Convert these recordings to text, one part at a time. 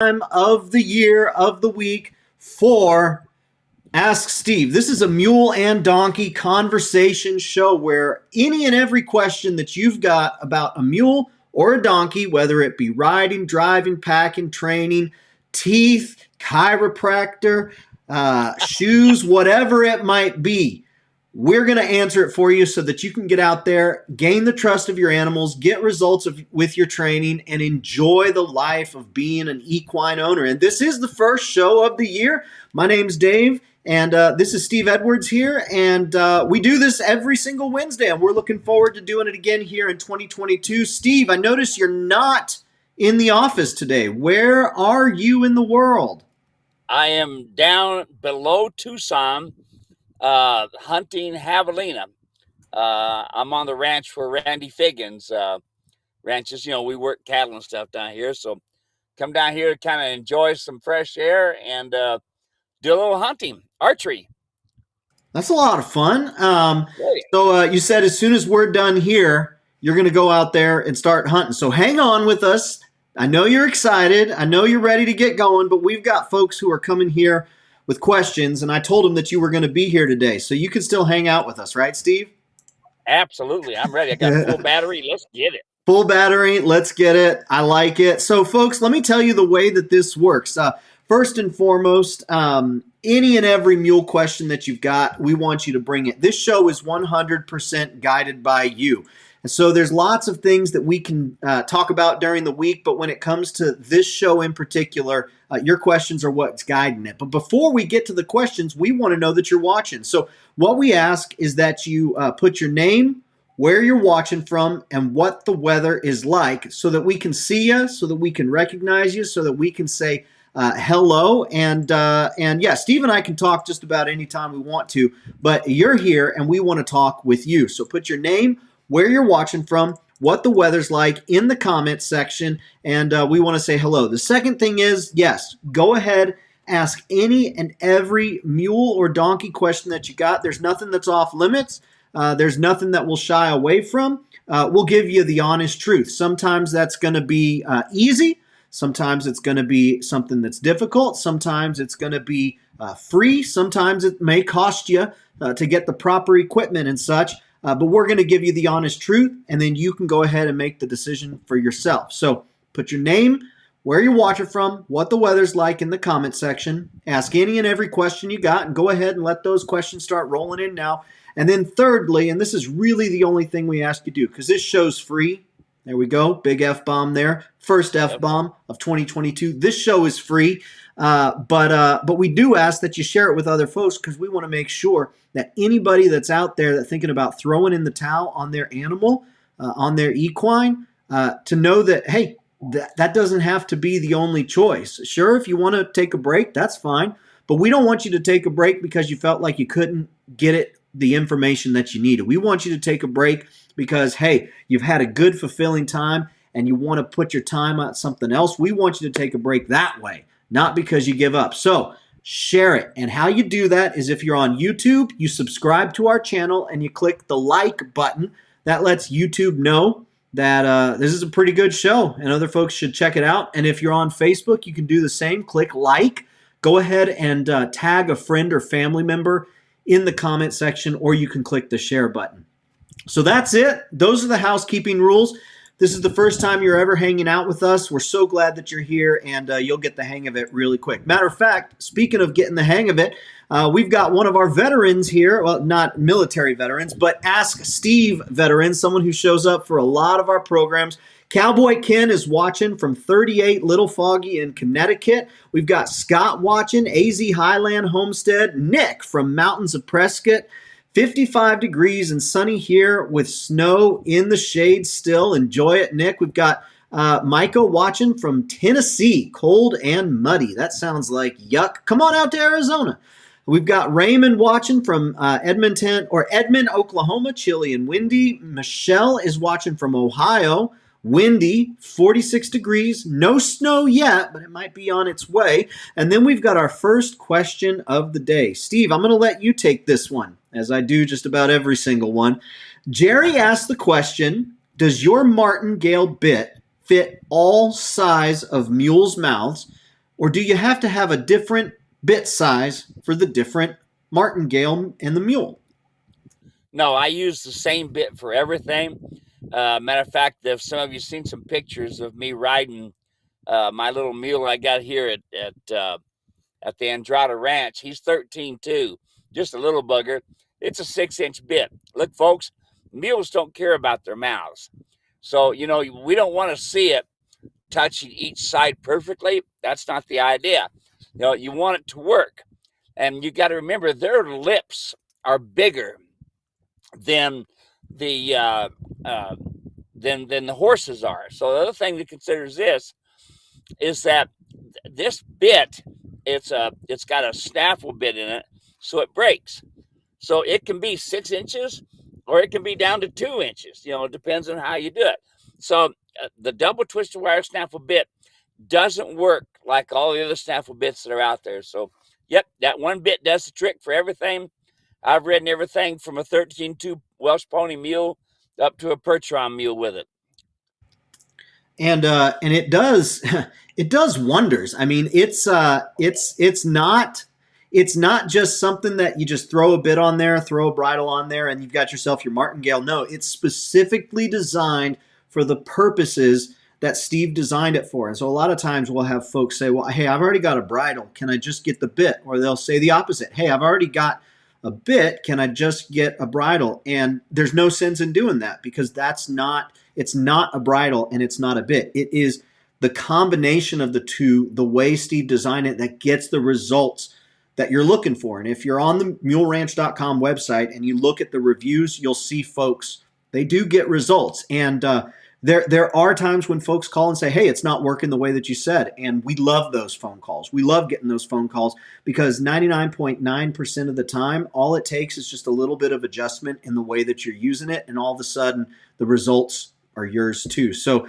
time of the year, of the week for Ask Steve. This is a mule and donkey conversation show where any and every question that you've got about a mule or a donkey, whether it be riding, driving, packing, training, teeth, chiropractor, shoes, whatever it might be, we're going to answer it for you so that you can get out there, gain the trust of your animals, get results with your training, and enjoy the life of being an equine owner. And this is the first show of the year. My name's Dave, and this is Steve Edwards here. And we do this every single Wednesday, and we're looking forward to doing it again here in 2022. Steve, I notice you're not in the office today. Where are you in the world? I am down below Tucson, hunting javelina. I'm on the ranch for Randy Piggen's ranches. You know, we work cattle and stuff down here. So come down here to kind of enjoy some fresh air and do a little hunting, archery. That's a lot of fun. So you said as soon as we're done here, you're going to go out there and start hunting. So hang on with us. I know you're excited. I know you're ready to get going, but we've got folks who are coming here with questions, and I told them that you were going to be here today, so you can still hang out with us, right, Steve? Absolutely. I'm ready. I got full battery. Let's get it. Full battery. Let's get it. I like it. So, folks, let me tell you the way that this works. First and foremost, any and every mule question that you've got, we want you to bring it. This show is 100% guided by you. And so there's lots of things that we can talk about during the week, but when it comes to this show in particular, your questions are what's guiding it. But before we get to the questions, we want to know that you're watching. So what we ask is that you put your name, where you're watching from, and what the weather is like so that we can see you, so that we can recognize you, so that we can say hello. And yeah, Steve and I can talk just about any time we want to, but you're here and we want to talk with you. So put your name, where you're watching from, what the weather's like in the comments section, and we want to say hello. The second thing is, yes, go ahead, ask any and every mule or donkey question that you got. There's nothing that's off limits. There's nothing that we'll shy away from. We'll give you the honest truth. Sometimes that's going to be easy. Sometimes it's going to be something that's difficult. Sometimes it's going to be free. Sometimes it may cost you to get the proper equipment and such. But we're going to give you the honest truth, and then you can go ahead and make the decision for yourself. So put your name, where you're watching from, what the weather's like in the comment section. Ask any and every question you got, and go ahead and let those questions start rolling in now. And then thirdly, and this is really the only thing we ask you to do, because this show's free. There we go. Big F-bomb there. First F-bomb of 2022. This show is free, but we do ask that you share it with other folks because we want to make sure that anybody that's out there that's thinking about throwing in the towel on their animal, on their equine, to know that, hey, that doesn't have to be the only choice. Sure, if you want to take a break, that's fine. But we don't want you to take a break because you felt like you couldn't get the information that you needed. We want you to take a break because, hey, you've had a good, fulfilling time and you want to put your time on something else. We want you to take a break that way, not because you give up. So share it. And how you do that is if you're on YouTube, you subscribe to our channel and you click the like button. That lets YouTube know that this is a pretty good show and other folks should check it out. And if you're on Facebook, you can do the same. Click like. Go ahead and tag a friend or family member in the comment section, or you can click the share button. So that's it. Those are the housekeeping rules. This is the first time you're ever hanging out with us. We're so glad that you're here, and you'll get the hang of it really quick. Matter of fact, speaking of getting the hang of it, we've got one of our veterans here. Well, not military veterans, but Ask Steve veterans, someone who shows up for a lot of our programs. Cowboy Ken is watching from 38 Little Foggy in Connecticut. We've got Scott watching, AZ Highland Homestead. Nick from Mountains of Prescott. 55 degrees and sunny here with snow in the shade still. Enjoy it, Nick. We've got Micah watching from Tennessee. Cold and muddy. That sounds like yuck. Come on out to Arizona. We've got Raymond watching from Edmond, Oklahoma. Chilly and windy. Michelle is watching from Ohio. Windy, 46 degrees, no snow yet, but it might be on its way. And then we've got our first question of the day. Steve, I'm going to let you take this one, as I do just about every single one. Jerry asked the question, does your Martingale bit fit all size of mules' mouths? Or do you have to have a different bit size for the different martingale and the mule? No, I use the same bit for everything. Matter of fact, if some of you seen some pictures of me riding my little mule I got here at the Andrada Ranch, he's 13 too, just a little bugger. It's a 6-inch bit. Look, folks, mules don't care about their mouths. So, we don't want to see it touching each side perfectly. That's not the idea. You want it to work. And you got to remember their lips are bigger than the than the horses are. So the other thing to consider is that this bit, it's got a snaffle bit in it, so it breaks. So it can be 6 inches or it can be down to 2 inches. It depends on how you do it. So the double twisted wire snaffle bit doesn't work like all the other snaffle bits that are out there. So, yep, that one bit does the trick for everything. I've ridden everything from a 13-2 Welsh pony mule up to a Percheron mule with it. And it does it does wonders. I mean, it's not just something that you just throw a bit on there, throw a bridle on there, and you've got yourself your martingale. No, it's specifically designed for the purposes that Steve designed it for. And so a lot of times we'll have folks say, well, hey, I've already got a bridle. Can I just get the bit? Or they'll say the opposite. Hey, I've already got a bit. Can I just get a bridle? And there's no sense in doing that because it's not a bridle and it's not a bit. It is the combination of the two, the way Steve designed it, that gets the results that you're looking for. And if you're on the muleranch.com website and you look at the reviews, you'll see folks, they do get results. And there are times when folks call and say, hey, it's not working the way that you said. And we love those phone calls. We love getting those phone calls because 99.9% of the time, all it takes is just a little bit of adjustment in the way that you're using it. And all of a sudden, the results are yours too. So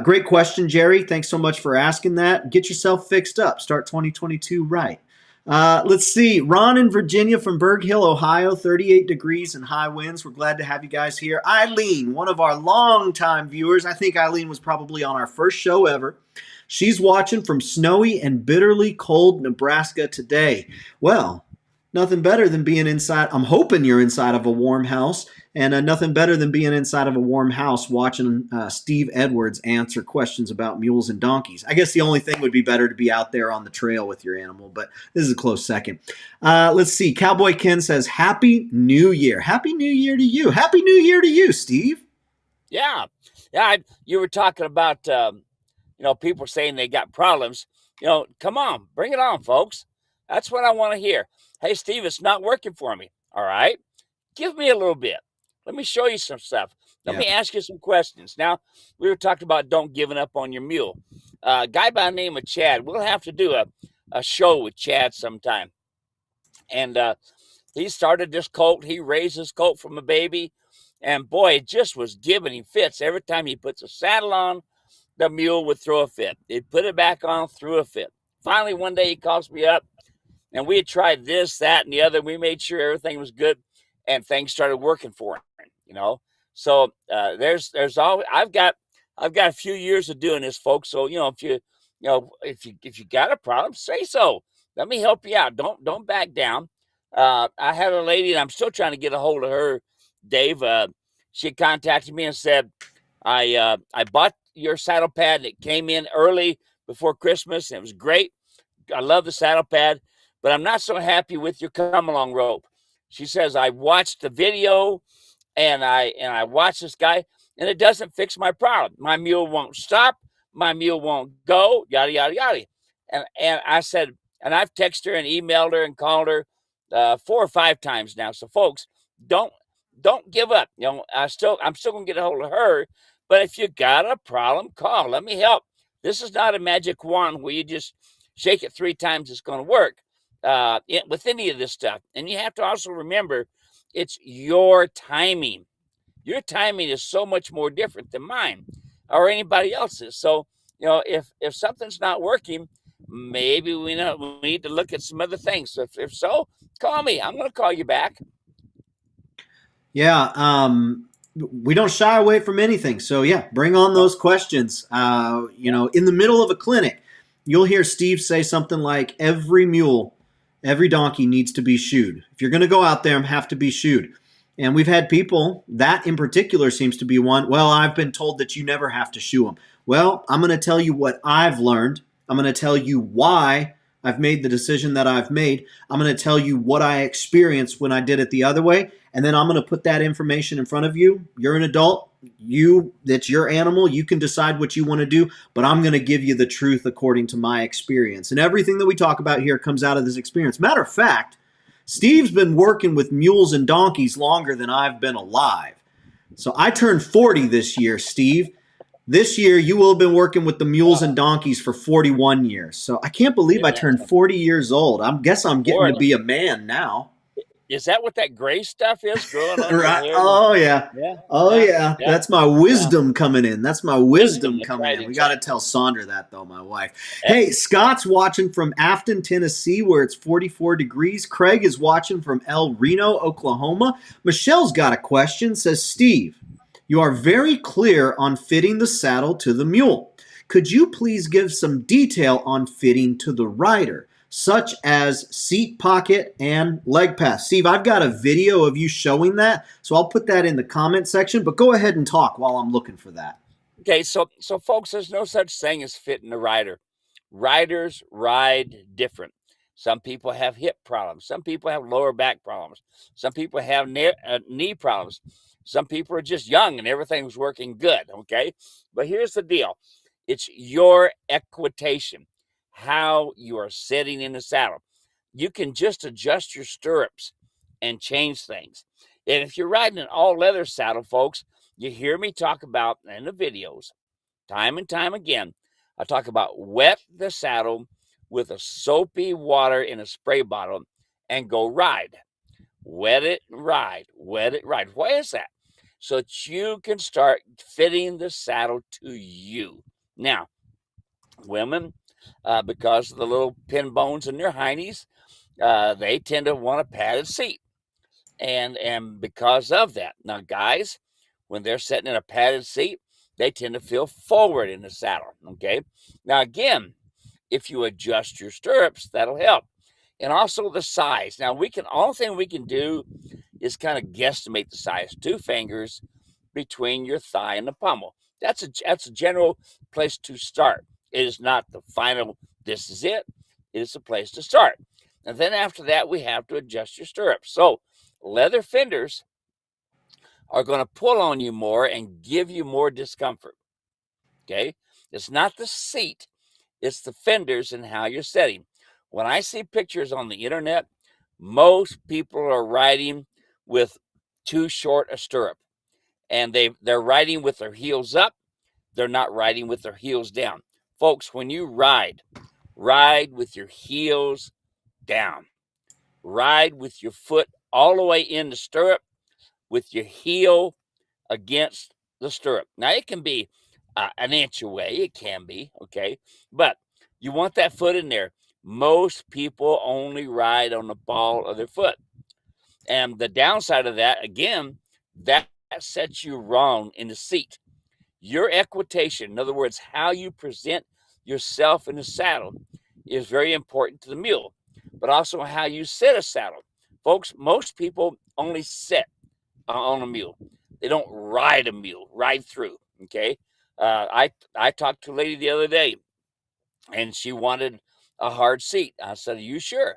great question, Jerry. Thanks so much for asking that. Get yourself fixed up. Start 2022 right. Let's see. Ron in Virginia from Berg Hill, Ohio, 38 degrees and high winds. We're glad to have you guys here. Eileen, one of our longtime viewers. I think Eileen was probably on our first show ever. She's watching from snowy and bitterly cold Nebraska today. Well, nothing better than being inside. I'm hoping you're inside of a warm house. And nothing better than being inside of a warm house watching Steve Edwards answer questions about mules and donkeys. I guess the only thing would be better to be out there on the trail with your animal, but this is a close second. Let's see. Cowboy Ken says, Happy New Year. Happy New Year to you. Happy New Year to you, Steve. Yeah. You were talking about, people saying they got problems. Come on, bring it on, folks. That's what I want to hear. Hey, Steve, it's not working for me. All right. Give me a little bit. Let me show you some stuff. Let me ask you some questions. Now, we were talking about don't giving up on your mule. A guy by the name of Chad, we'll have to do a show with Chad sometime. And he started this colt. He raised his colt from a baby. And boy, it just was giving him fits. Every time he puts a saddle on, the mule would throw a fit. He'd put it back on, threw a fit. Finally, one day he calls me up, and we had tried this, that, and the other. We made sure everything was good, and things started working for him. So there's all I've got a few years of doing this, folks. So if you got a problem, say so. Let me help you out. Don't back down. I had a lady, and I'm still trying to get a hold of her, Dave. She contacted me and said, I bought your saddle pad, and it came in early before Christmas, and it was great. I love the saddle pad, but I'm not so happy with your come along rope. She says, I watched the video and I watched this guy, and it doesn't fix my problem. My mule won't stop. My mule won't go, yada, yada, yada. And I said, and I've texted her and emailed her and called her 4 or 5 times now. So folks, don't give up. I'm still going to get a hold of her, but if you got a problem, call. Let me help. This is not a magic wand where you just shake it 3 times, it's going to work. With any of this stuff. And you have to also remember, it's your timing. Your timing is so much more different than mine or anybody else's. So, if something's not working, maybe we need to look at some other things. So if so, call me. I'm going to call you back. Yeah. We don't shy away from anything. So yeah, bring on those questions. In the middle of a clinic, you'll hear Steve say something like, every mule, every donkey needs to be shoed. If you're going to go out there, have to be shoed. And we've had people, that in particular seems to be one, well, I've been told that you never have to shoe them. Well, I'm going to tell you what I've learned. I'm going to tell you why I've made the decision that I've made. I'm going to tell you what I experienced when I did it the other way. And then I'm going to put that information in front of you. You're an adult. That's your animal. You can decide what you want to do, but I'm going to give you the truth according to my experience. And everything that we talk about here comes out of this experience. Matter of fact, Steve's been working with mules and donkeys longer than I've been alive. So I turned 40 this year, Steve. This year, you will have been working with the mules and donkeys for 41 years. So I can't believe I turned 40 years old. I guess I'm getting to be a man now. Is that what that gray stuff is growing on Right. your hair? Oh, yeah. Yeah. That's my wisdom coming in. That's my wisdom coming right, in. We got to tell Sandra that, though, my wife. Hey, Scott's watching from Afton, Tennessee, where it's 44 degrees. Craig is watching from El Reno, Oklahoma. Michelle's got a question. Says, Steve, you are very clear on fitting the saddle to the mule. Could you please give some detail on fitting to the rider, such as seat pocket and leg pass? Steve, I've got a video of you showing that, so I'll put that in the comment section, but go ahead and talk while I'm looking for that. Okay, so folks, there's no such thing as fitting the rider. Riders ride different. Some people have hip problems. Some people have lower back problems. Some people have knee problems. Some people are just young and everything's working good, okay? But here's the deal. It's your equitation, how you are sitting in the saddle. You can just adjust your stirrups and change things. And if you're riding an all-leather saddle, folks, you hear me talk about in the videos, time and time again, I talk about wet the saddle with a soapy water in a spray bottle and go ride. Wet it, ride. Wet it, ride. Why is that? So that you can start fitting the saddle to you. Now, women, because of the little pin bones in their heinies, they tend to want a padded seat. And because of that, now guys, when they're sitting in a padded seat, they tend to feel forward in the saddle. Okay. Now again, if you adjust your stirrups, that'll help. And also the size. Now all thing we can do is kind of guesstimate the size. 2 fingers between your thigh and the pommel. That's a general place to start. It is not the final, this is it. It is a place to start. And then after that, we have to adjust your stirrups. So leather fenders are going to pull on you more and give you more discomfort. Okay? It's not the seat, it's the fenders and how you're sitting. When I see pictures on the internet, most people are riding with too short a stirrup. And they're riding with their heels up. They're not riding with their heels down. Folks, when you ride with your heels down. Ride with your foot all the way in the stirrup with your heel against the stirrup. Now, it can be an inch away. It can be, okay? But you want that foot in there. Most people only ride on the ball of their foot. And the downside of that, again, that sets you wrong in the seat. Your equitation, in other words, how you present yourself in the saddle, is very important to the mule, but also how you sit a saddle. Folks, most people only sit on a mule. They don't ride a mule, ride through, okay? I talked to a lady the other day, and she wanted a hard seat. I said, are you sure?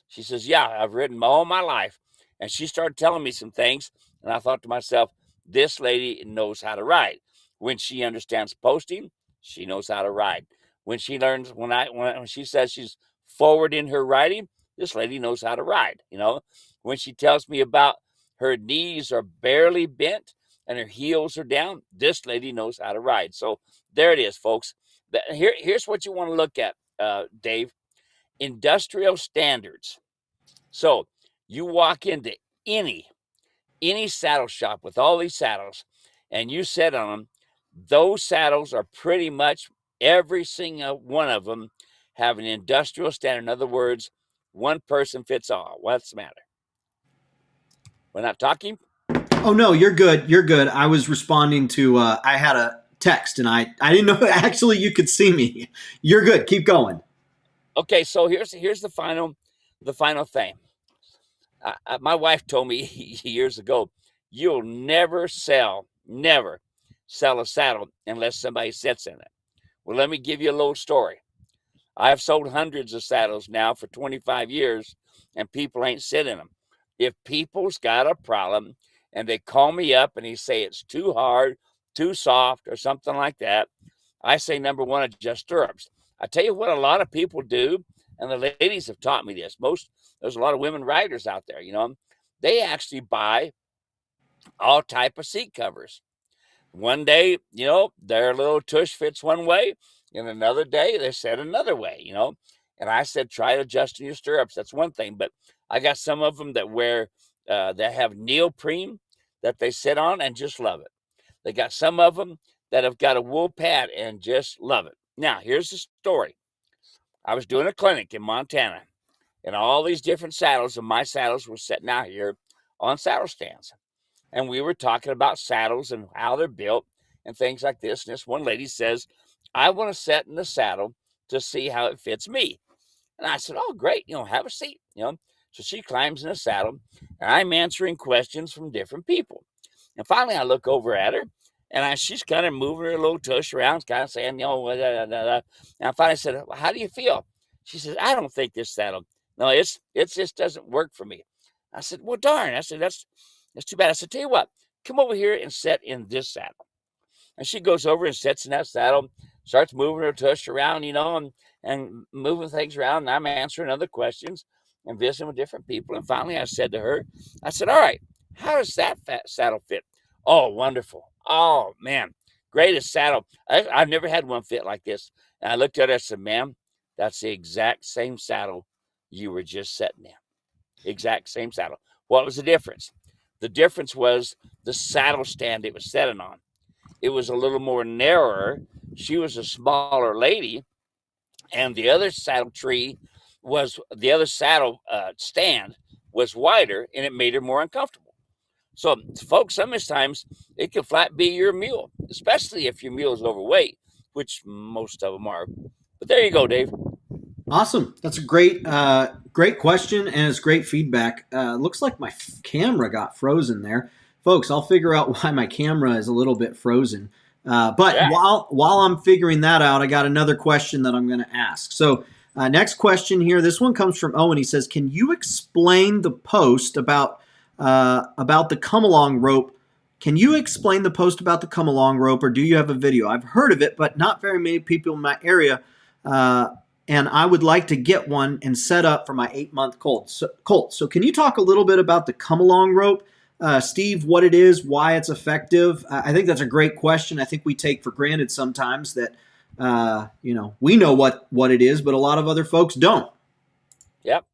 She says, yeah, I've ridden all my life. And she started telling me some things, and I thought to myself, this lady knows how to ride. When she understands posting, she knows how to ride. When she learns, when she says she's forward in her riding, this lady knows how to ride. When she tells me about her knees are barely bent and her heels are down, this lady knows how to ride. So there it is, folks. Here's what you want to look at, Dave. Industrial standards. So you walk into any saddle shop with all these saddles and you sit on them, those saddles are pretty much every single one of them have an industrial standard. In other words, one person fits all. What's the matter? We're not talking? Oh, no, you're good. You're good. I was responding to, I had a text, and I didn't know actually you could see me. You're good. Keep going. Okay, so here's the final thing. My wife told me years ago, you'll never sell a saddle unless somebody sits in it. Well, let me give you a little story. I've sold hundreds of saddles now for 25 years, and people ain't sitting them. If people's got a problem and they call me up and they say it's too hard, too soft, or something like that, I say, number one, adjust stirrups. I tell you what a lot of people do, and the ladies have taught me this. There's a lot of women riders out there, they actually buy all type of seat covers. One day, their little tush fits one way, and another day they set another way, And I said, try adjusting your stirrups. That's one thing. But I got some of them that that have neoprene that they sit on and just love it. They got some of them that have got a wool pad and just love it. Now, here's the story. I was doing a clinic in Montana, and all these different saddles, and my saddles were sitting out here on saddle stands. And we were talking about saddles and how they're built and things like this. And this one lady says, I want to sit in the saddle to see how it fits me. And I said, oh, great, have a seat, So she climbs in the saddle, and I'm answering questions from different people. And finally, I look over at her, and she's kind of moving her little tush around, kind of saying, And I finally said, well, how do you feel? She says, I don't think this saddle, no, it just doesn't work for me. I said, well, darn. I said, that's too bad. I said, tell you what, come over here and sit in this saddle. And she goes over and sits in that saddle, starts moving her tush around, and moving things around. And I'm answering other questions and visiting with different people. And finally, I said to her, I said, all right, how does that saddle fit? Oh, wonderful. Oh, man, greatest saddle. I've never had one fit like this. And I looked at her and said, ma'am, that's the exact same saddle you were just sitting in. Exact same saddle. What was the difference? The difference was the saddle stand it was sitting on. It was a little more narrower. She was a smaller lady, and the other saddle stand was wider, and it made her more uncomfortable. So, folks, sometimes it can flat be your mule, especially if your mule is overweight, which most of them are. But there you go, Dave. Awesome. That's a great question, and it's great feedback. Looks like my camera got frozen there. Folks, I'll figure out why my camera is a little bit frozen. But Yeah. while I'm figuring that out, I got another question that I'm going to ask. So next question here. This one comes from Owen. He says, can you explain the post about the come-along rope? Can you explain the post about the come-along rope, or do you have a video? I've heard of it, but not very many people in my area and I would like to get one and set up for my 8-month colt. So can you talk a little bit about the come-along rope, Steve, what it is, why it's effective? I think that's a great question. I think we take for granted sometimes that, we know what it is, but a lot of other folks don't. Yep.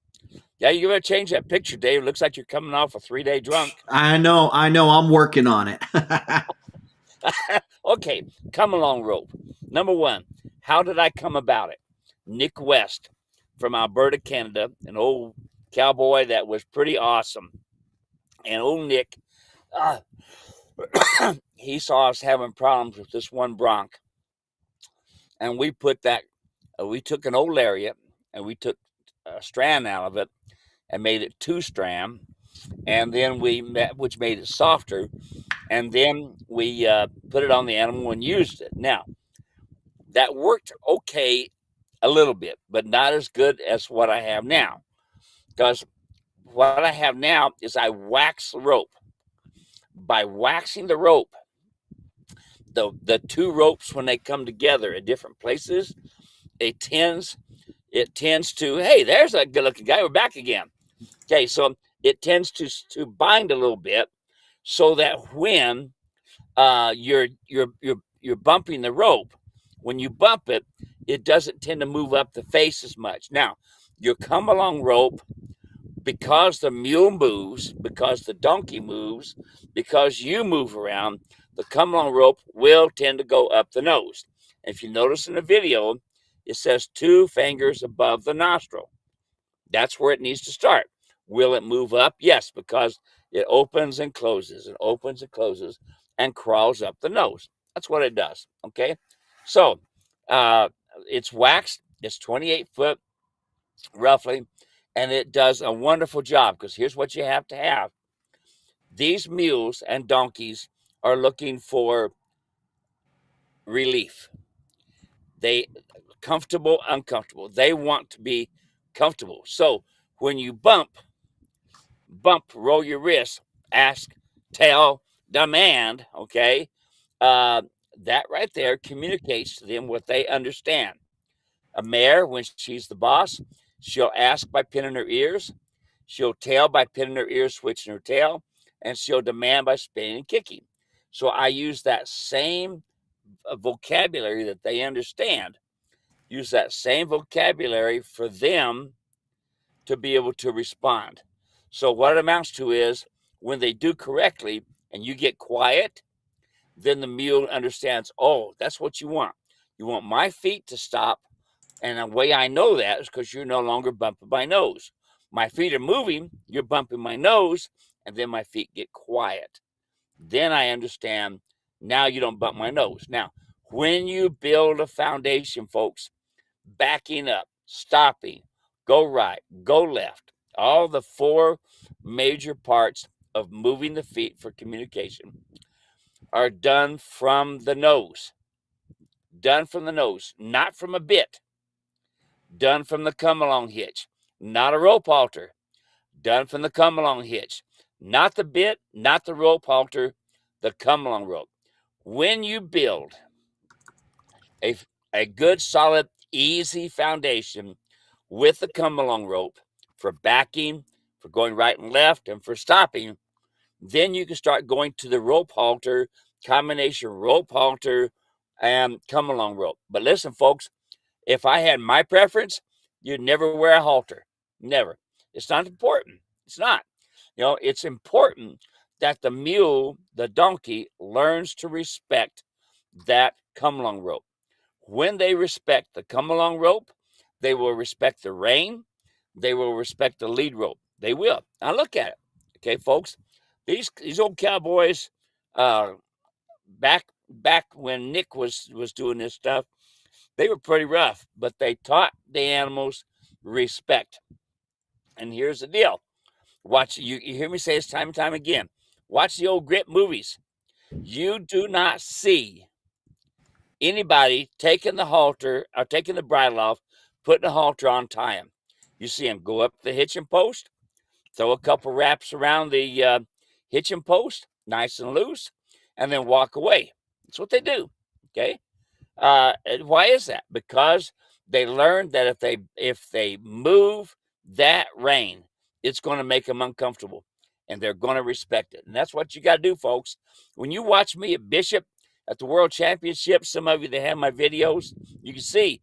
Yeah, you better change that picture, Dave. It looks like you're coming off a 3-day drunk. I know. I'm working on it. Okay, come-along rope. Number one, how did I come about it? Nick West from Alberta, Canada, an old cowboy that was pretty awesome. And old Nick, he saw us having problems with this one bronc. And we took an old lariat and we took a strand out of it and made it 2-strand. And then which made it softer. And then we put it on the animal and used it. Now, that worked okay a little bit, but not as good as what I have now. Because what I have now is I wax the rope. By waxing the rope, the two ropes, when they come together at different places, it tends to, hey, there's a good-looking guy. We're back again. Okay, so it tends to bind a little bit so that when you're bumping the rope, when you bump it, it doesn't tend to move up the face as much. Now, your come-along rope, because the mule moves, because the donkey moves, because you move around, the come-along rope will tend to go up the nose. If you notice in the video, it says 2 fingers above the nostril. That's where it needs to start. Will it move up? Yes, because it opens and closes and opens and closes and crawls up the nose. That's what it does. Okay. So it's waxed. It's 28 foot roughly, and it does a wonderful job because here's what you have to have. These mules and donkeys are looking for relief. They comfortable, uncomfortable. They want to be comfortable. So when you bump, roll your wrist, ask, tell, demand, okay, that right there communicates to them what they understand. A mare, when she's the boss, she'll ask by pinning her ears, she'll tail by pinning her ears, switching her tail, and she'll demand by spinning and kicking. So I use that same vocabulary that they understand, use that same vocabulary for them to be able to respond. So what it amounts to is when they do correctly and you get quiet, then the mule understands, oh, that's what you want. You want my feet to stop. And the way I know that is because you're no longer bumping my nose. My feet are moving, you're bumping my nose, and then my feet get quiet. Then I understand, now you don't bump my nose. Now, when you build a foundation, folks, backing up, stopping, go right, go left, all the four major parts of moving the feet for communication are done from the nose. Done from the nose, not from a bit. Done from the come-along hitch, not a rope halter. Done from the come-along hitch, not the bit, not the rope halter, the come-along rope. When you build a good, solid, easy foundation with the come-along rope for backing, for going right and left, and for stopping, then you can start going to the rope halter, combination rope halter, and come-along rope. But listen, folks, if I had my preference, you'd never wear a halter. Never. It's not important. It's not. It's important that the mule, the donkey, learns to respect that come-along rope. When they respect the come-along rope, they will respect the rein. They will respect the lead rope. They will. Now look at it. Okay, folks. These old cowboys, back when Nick was doing this stuff, they were pretty rough, but they taught the animals respect. And here's the deal. Watch, you hear me say this time and time again. Watch the old grip movies. You do not see anybody taking the halter or taking the bridle off, putting the halter on, tie him. You see him go up the hitching post, throw a couple wraps around the hitching post, nice and loose, and then walk away. That's what they do. Okay. Why is that? Because they learned that if they move that rein, it's going to make them uncomfortable, and they're going to respect it. And that's what you got to do, folks. When you watch me at Bishop at the World Championship, some of you that have my videos, you can see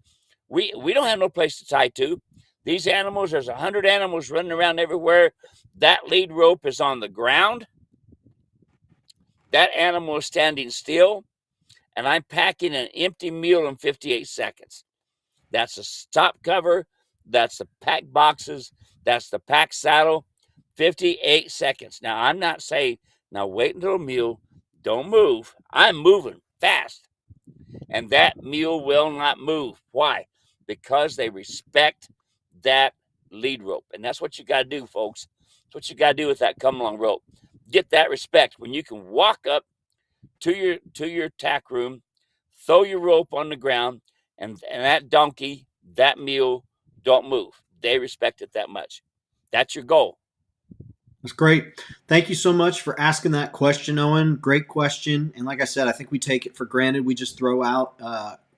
we don't have no place to tie to. These animals, there's 100 animals running around everywhere. That lead rope is on the ground. That animal is standing still, and I'm packing an empty mule in 58 seconds. That's the top cover. That's the pack boxes. That's the pack saddle. 58 seconds. Now, I'm not saying, now wait until a mule, don't move. I'm moving fast. And that mule will not move. Why? Because they respect that lead rope. And that's what you got to do, folks. That's what you got to do with that come-along rope. Get that respect. When you can walk up to your tack room, throw your rope on the ground, and that donkey, that mule, don't move. They respect it that much. That's your goal. That's great. Thank you so much for asking that question, Owen. Great question. And like I said, I think we take it for granted. We just throw out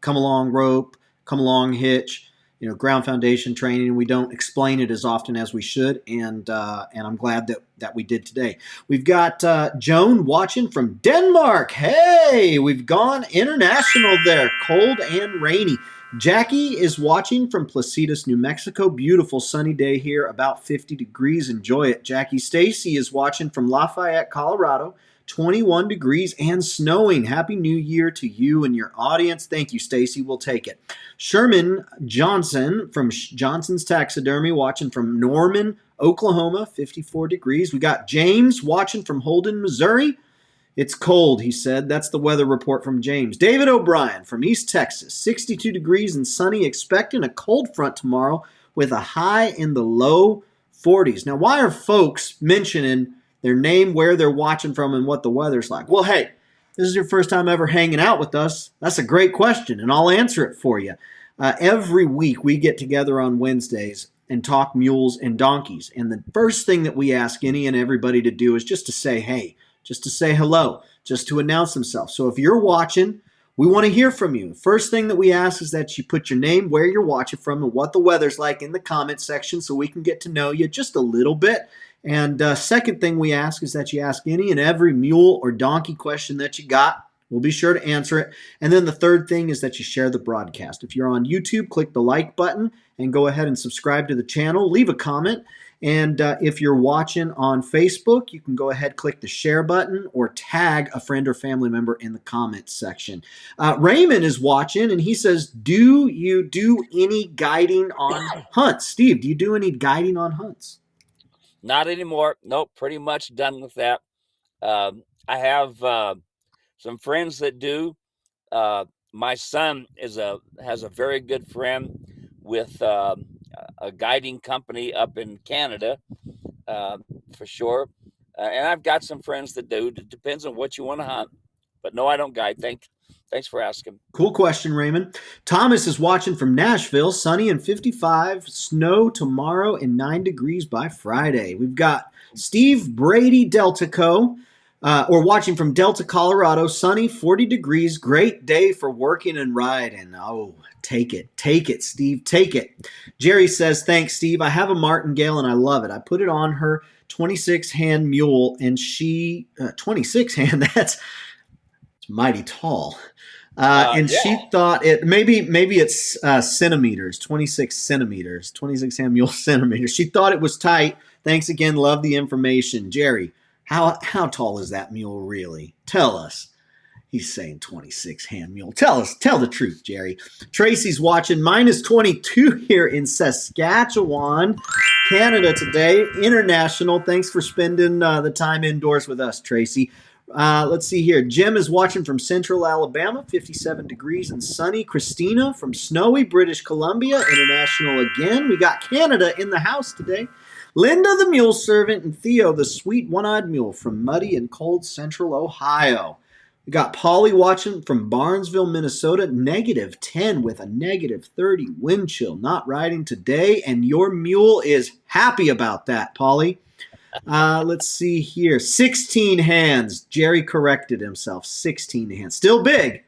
come along rope, come along hitch, ground foundation training. We don't explain it as often as we should. And I'm glad that we did today. We've got Joan watching from Denmark. Hey, we've gone international there. Cold and rainy. Jackie is watching from Placitas, New Mexico. Beautiful sunny day here, about 50 degrees. Enjoy it. Jackie Stacy is watching from Lafayette, Colorado. 21 degrees and snowing. Happy New Year to you and your audience. Thank you, Stacy. We'll take it. Sherman Johnson from Johnson's Taxidermy watching from Norman, Oklahoma, 54 degrees. We got James watching from Holden, Missouri. It's cold, he said. That's the weather report from James. David O'Brien from East Texas, 62 degrees and sunny, expecting a cold front tomorrow with a high in the low 40s. Now, why are folks mentioning their name, where they're watching from, and what the weather's like? Well, hey, this is your first time ever hanging out with us. That's a great question, and I'll answer it for you. Every week we get together on Wednesdays and talk mules and donkeys. And the first thing that we ask any and everybody to do is just to say, hey, just to say hello, just to announce themselves. So if you're watching, we want to hear from you. First thing that we ask is that you put your name, where you're watching from, and what the weather's like in the comment section so we can get to know you just a little bit. And second thing we ask is that you ask any and every mule or donkey question that you got. We'll be sure to answer it. And then the third thing is that you share the broadcast. If you're on YouTube, click the like button and go ahead and subscribe to the channel. Leave a comment. And if you're watching on Facebook, you can go ahead, click the share button, or tag a friend or family member in the comments section. Raymond is watching, and he says, do you do any guiding on hunts? Steve, do you do any guiding on hunts? Not anymore. Nope, pretty much done with that. I have some friends that do. My son has a very good friend with a guiding company up in Canada, for sure. And I've got some friends that do. It depends on what you want to hunt. But no, I don't guide. Thanks for asking. Cool question, Raymond. Thomas is watching from Nashville, sunny and 55, snow tomorrow and 9 degrees by Friday. We've got Steve Brady Deltaco, or watching from Delta, Colorado, sunny, 40 degrees, great day for working and riding. Oh, take it, Steve, take it. Jerry says, thanks, Steve. I have a Martingale and I love it. I put it on her 26-hand mule, and she, 26-hand, that's mighty tall. And Yeah. she thought it maybe it's centimeters, 26 centimeters, 26 hand mule centimeters. She thought it was tight. Thanks again. Love the information. Jerry, how tall is that mule really? Tell us. He's saying 26 hand mule. Tell the truth, Jerry. Tracy's watching, minus 22 here in Saskatchewan, Canada today. International. Thanks for spending the time indoors with us, Tracy. Let's see here. Jim is watching from Central Alabama, 57 degrees and sunny. Christina from snowy British Columbia, international again. We got Canada in the house today. Linda the mule servant, and Theo the sweet one-eyed mule from muddy and cold Central Ohio. We got Polly watching from Barnesville, Minnesota, negative 10 with a negative 30 wind chill. Not riding today, and your mule is happy about that, Polly. Let's see here. 16 hands. Jerry corrected himself. 16 hands. Still big.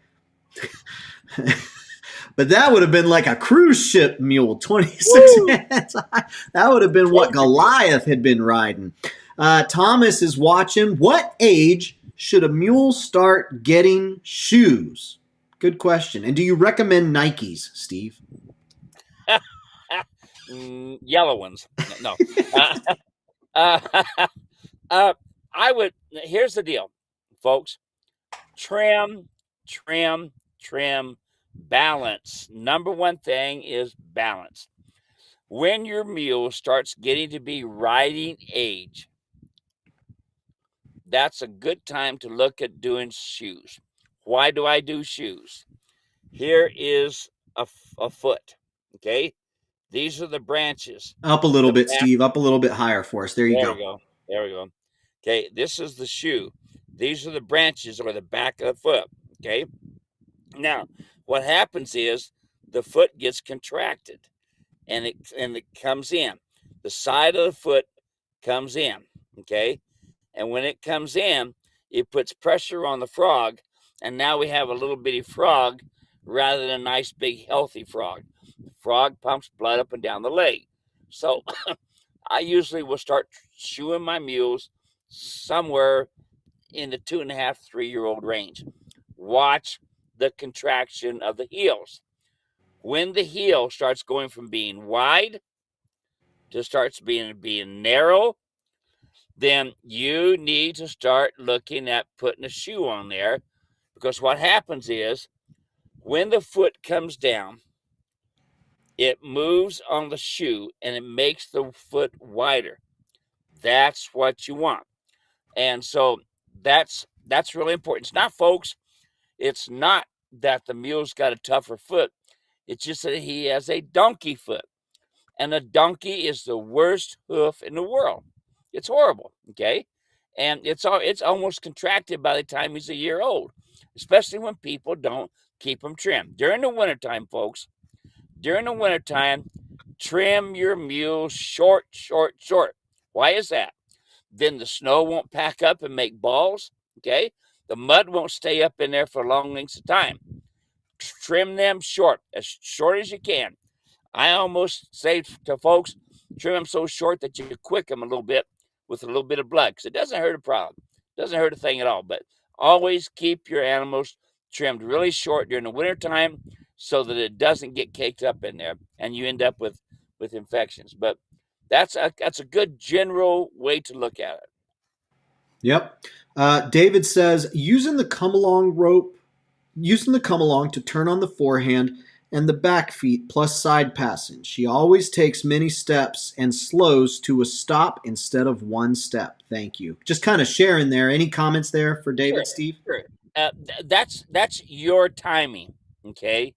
But that would have been like a cruise ship mule. 26 Woo! hands. That would have been what Goliath had been riding. Thomas is watching. What age should a mule start getting shoes? Good question. And do you recommend Nikes, Steve? Yellow ones. No. I would. Here's the deal, folks. Trim, balance. Number one thing is balance. When your mule starts getting to be riding age, that's a good time to look at doing shoes. Why do I do shoes? Here is a foot. Okay. These are the branches. Up a little bit, Steve. Up a little bit higher for us. There you go. There we go. Okay, this is the shoe. These are the branches or the back of the foot. Okay. Now, what happens is the foot gets contracted and it comes in. The side of the foot comes in. Okay. And when it comes in, it puts pressure on the frog. And now we have a little bitty frog rather than a nice big healthy frog. The frog pumps blood up and down the leg. So I usually will start shoeing my mules somewhere in the 2.5, 3-year-old range. Watch the contraction of the heels. When the heel starts going from being wide to starts being narrow, then you need to start looking at putting a shoe on there, because what happens is when the foot comes down, it moves on the shoe and it makes the foot wider. That's what you want. And so That's really important. It's not, folks. It's not that the mule's got a tougher foot. It's just that he has a donkey foot, and a donkey is the worst hoof in the world. It's horrible. Okay, and it's almost contracted by the time he's a year old, especially when people don't keep him trimmed during the wintertime, folks. During the wintertime, trim your mule short, short, short. Why is that? Then the snow won't pack up and make balls. Okay, the mud won't stay up in there for long lengths of time. Trim them short as you can. I almost say to folks, trim them so short that you quick them a little bit with a little bit of blood, because it doesn't hurt a problem. It doesn't hurt a thing at all. But always keep your animals trimmed really short during the wintertime so that it doesn't get caked up in there and you end up with infections. But that's a good general way to look at it. Yep. David says using the come along to turn on the forehand and the back feet plus side passing. She always takes many steps and slows to a stop instead of one step. Thank you. Just kind of sharing there. Any comments there for David, Sure, Steve? sure. That's your timing, okay,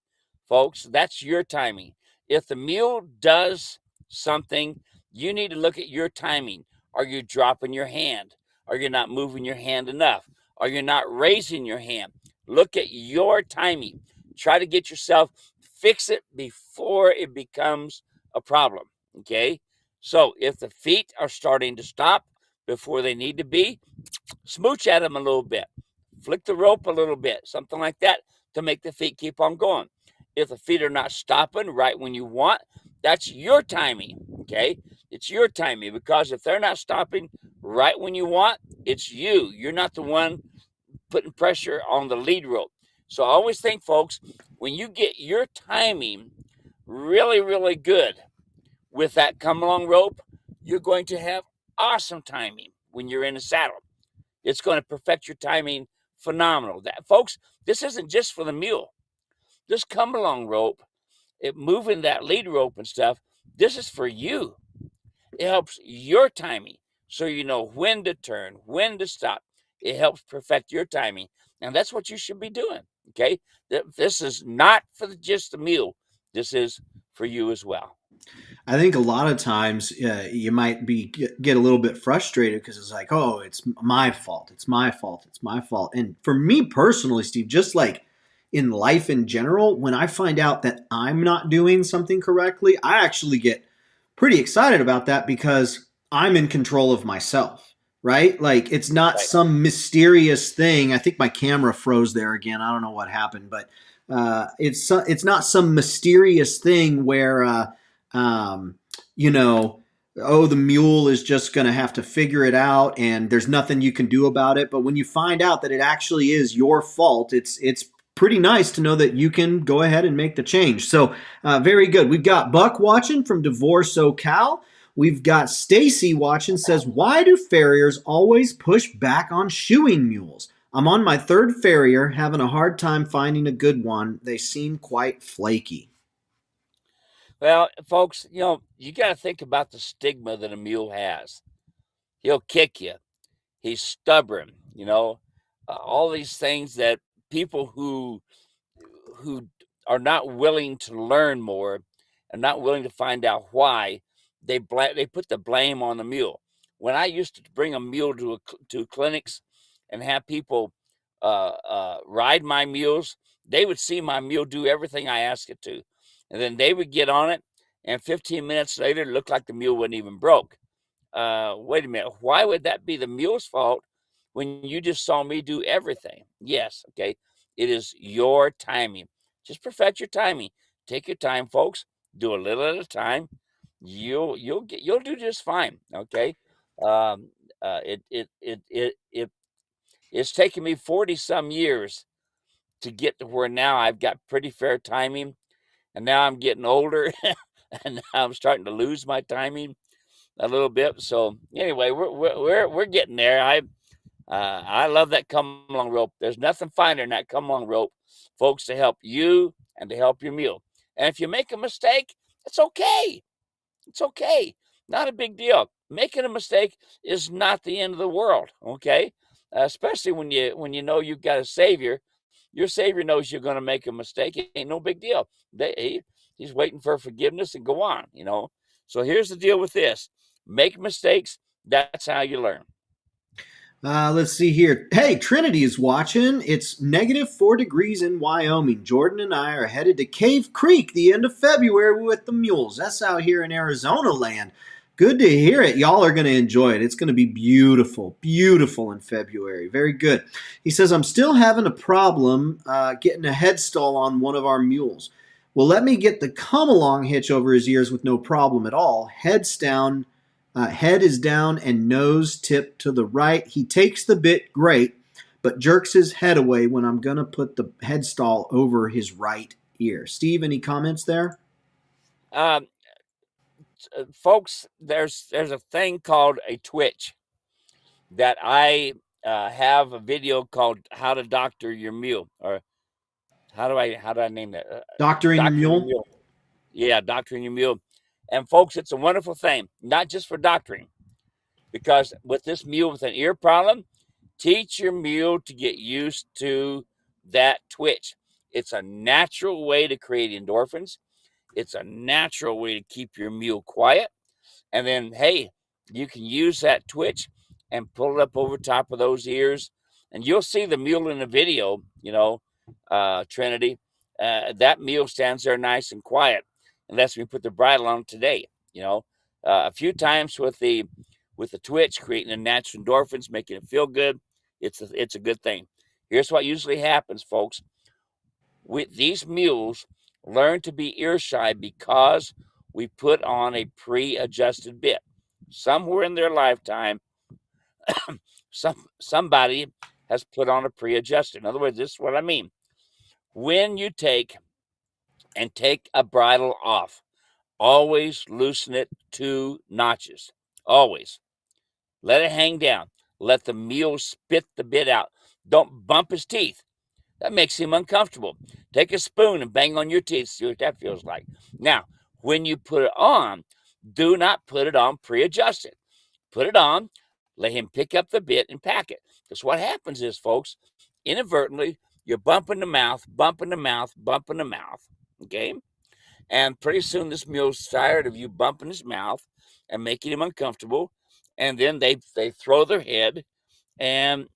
folks. That's your timing. If the mule does something, you need to look at your timing. Are you dropping your hand? Are you not moving your hand enough? Are you not raising your hand? Look at your timing. Try to get yourself fix it before it becomes a problem. Okay. So if the feet are starting to stop before they need to be, smooch at them a little bit, flick the rope a little bit, something like that to make the feet keep on going. If the feet are not stopping right when you want, that's your timing. Okay. It's your timing, because if they're not stopping right when you want, it's you. You're not the one putting pressure on the lead rope. So I always think, folks, when you get your timing really, really good with that come along rope, you're going to have awesome timing when you're in the saddle. It's going to perfect your timing phenomenal. That, folks, this isn't just for the mule. This come along rope, moving that lead rope and stuff, this is for you. It helps your timing, so you know when to turn, when to stop. It helps perfect your timing, and that's what you should be doing. Okay, this is not for just the mule. This is for you as well. I think a lot of times you might get a little bit frustrated because it's like, oh, it's my fault. It's my fault. It's my fault. And for me personally, Steve, just like in life in general, when I find out that I'm not doing something correctly, I actually get pretty excited about that because I'm in control of myself, right? Like it's not Right. some mysterious thing. I think my camera froze there again. I don't know what happened, but it's not some mysterious thing where um, you know, oh, the mule is just going to have to figure it out and there's nothing you can do about it. But when you find out that it actually is your fault, it's pretty nice to know that you can go ahead and make the change. So very good. We've got Buck watching from Divorce SoCal. We've got Stacy watching, says, why do farriers always push back on shoeing mules? I'm on my third farrier, having a hard time finding a good one. They seem quite flaky. Well, folks, you got to think about the stigma that a mule has. He'll kick you. He's stubborn. All these things that people who are not willing to learn more and not willing to find out why, they put the blame on the mule. When I used to bring a mule to clinics and have people ride my mules, they would see my mule do everything I asked it to, and then they would get on it, and 15 minutes later, it looked like the mule wasn't even broke. Wait a minute, why would that be the mule's fault when you just saw me do everything? Yes, okay, it is your timing. Just perfect your timing. Take your time, folks. Do a little at a time. You'll do just fine. Okay. Um, it's taken me 40 some years to get to where now I've got pretty fair timing, and now I'm getting older, and now I'm starting to lose my timing a little bit. So anyway, we're getting there. I love that come along rope. There's nothing finer than that come along rope, folks, to help you and to help your mule. And if you make a mistake, it's okay. It's okay. Not a big deal. Making a mistake is not the end of the world. Okay. especially when you know you've got a savior. Your savior knows you're going to make a mistake. It ain't no big deal. He's waiting for forgiveness and go on. So here's the deal with this: make mistakes. That's how you learn. Let's see here. Hey, Trinity is watching. It's -4 degrees in Wyoming. Jordan and I are headed to Cave Creek the end of February with the mules. That's out here in Arizona land. Good to hear it. Y'all are going to enjoy it. It's going to be beautiful, beautiful in February. Very good. He says, I'm still having a problem getting a headstall on one of our mules. Well, let me get the come along hitch over his ears with no problem at all. Heads down. Head is down and nose tipped to the right. He takes the bit great, but jerks his head away when I'm going to put the headstall over his right ear. Steve, any comments there? Um, Folks, there's a thing called a twitch that I have a video called "How to Doctor Your Mule," or how do I name that? Doctoring your Doctoring your mule? mule. Yeah, doctoring your mule. And folks, it's a wonderful thing, not just for doctoring, because with this mule with an ear problem, teach your mule to get used to that twitch. It's a natural way to create endorphins. It's a natural way to keep your mule quiet. And then, hey, you can use that twitch and pull it up over top of those ears. And you'll see the mule in the video, Trinity. That mule stands there nice and quiet unless we put the bridle on today. A few times with the twitch, creating the natural endorphins, making it feel good. It's a good thing. Here's what usually happens, folks. With these mules learn to be ear shy because we put on a pre-adjusted bit. Somewhere in their lifetime, somebody has put on a pre-adjusted. In other words, this is what I mean. When you take a bridle off, always loosen it 2 notches. Always. Let it hang down. Let the mule spit the bit out. Don't bump his teeth. That makes him uncomfortable. Take a spoon and bang on your teeth. See what that feels like. Now, when you put it on, do not put it on pre-adjusted. Put it on, let him pick up the bit and pack it. Because what happens is, folks, inadvertently, you're bumping the mouth, bumping the mouth, bumping the mouth. Okay? And pretty soon this mule's tired of you bumping his mouth and making him uncomfortable. And then they throw their head and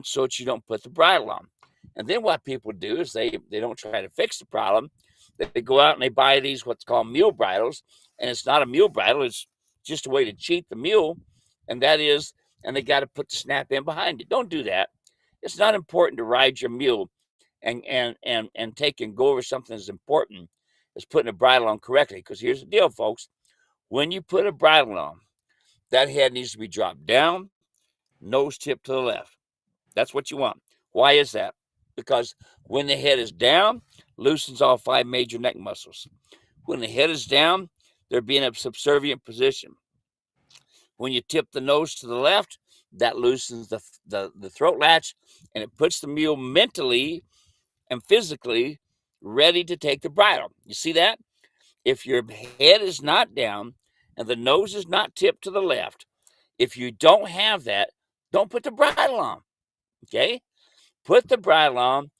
so that you don't put the bridle on. And then what people do is they don't try to fix the problem. They go out and they buy these what's called mule bridles, and it's not a mule bridle. It's just a way to cheat the mule, and they got to put the snap in behind it. Don't do that. It's not important to ride your mule and take and go over something that's important as putting a bridle on correctly. Because here's the deal, folks: when you put a bridle on, that head needs to be dropped down, nose tip to the left. That's what you want. Why is that? Because when the head is down, loosens all 5 major neck muscles. When the head is down, they're being in a subservient position. When you tip the nose to the left, that loosens the throat latch, and it puts the mule mentally and physically ready to take the bridle. You see that? If your head is not down and the nose is not tipped to the left, if you don't have that, don't put the bridle on. Okay? Put the bridle on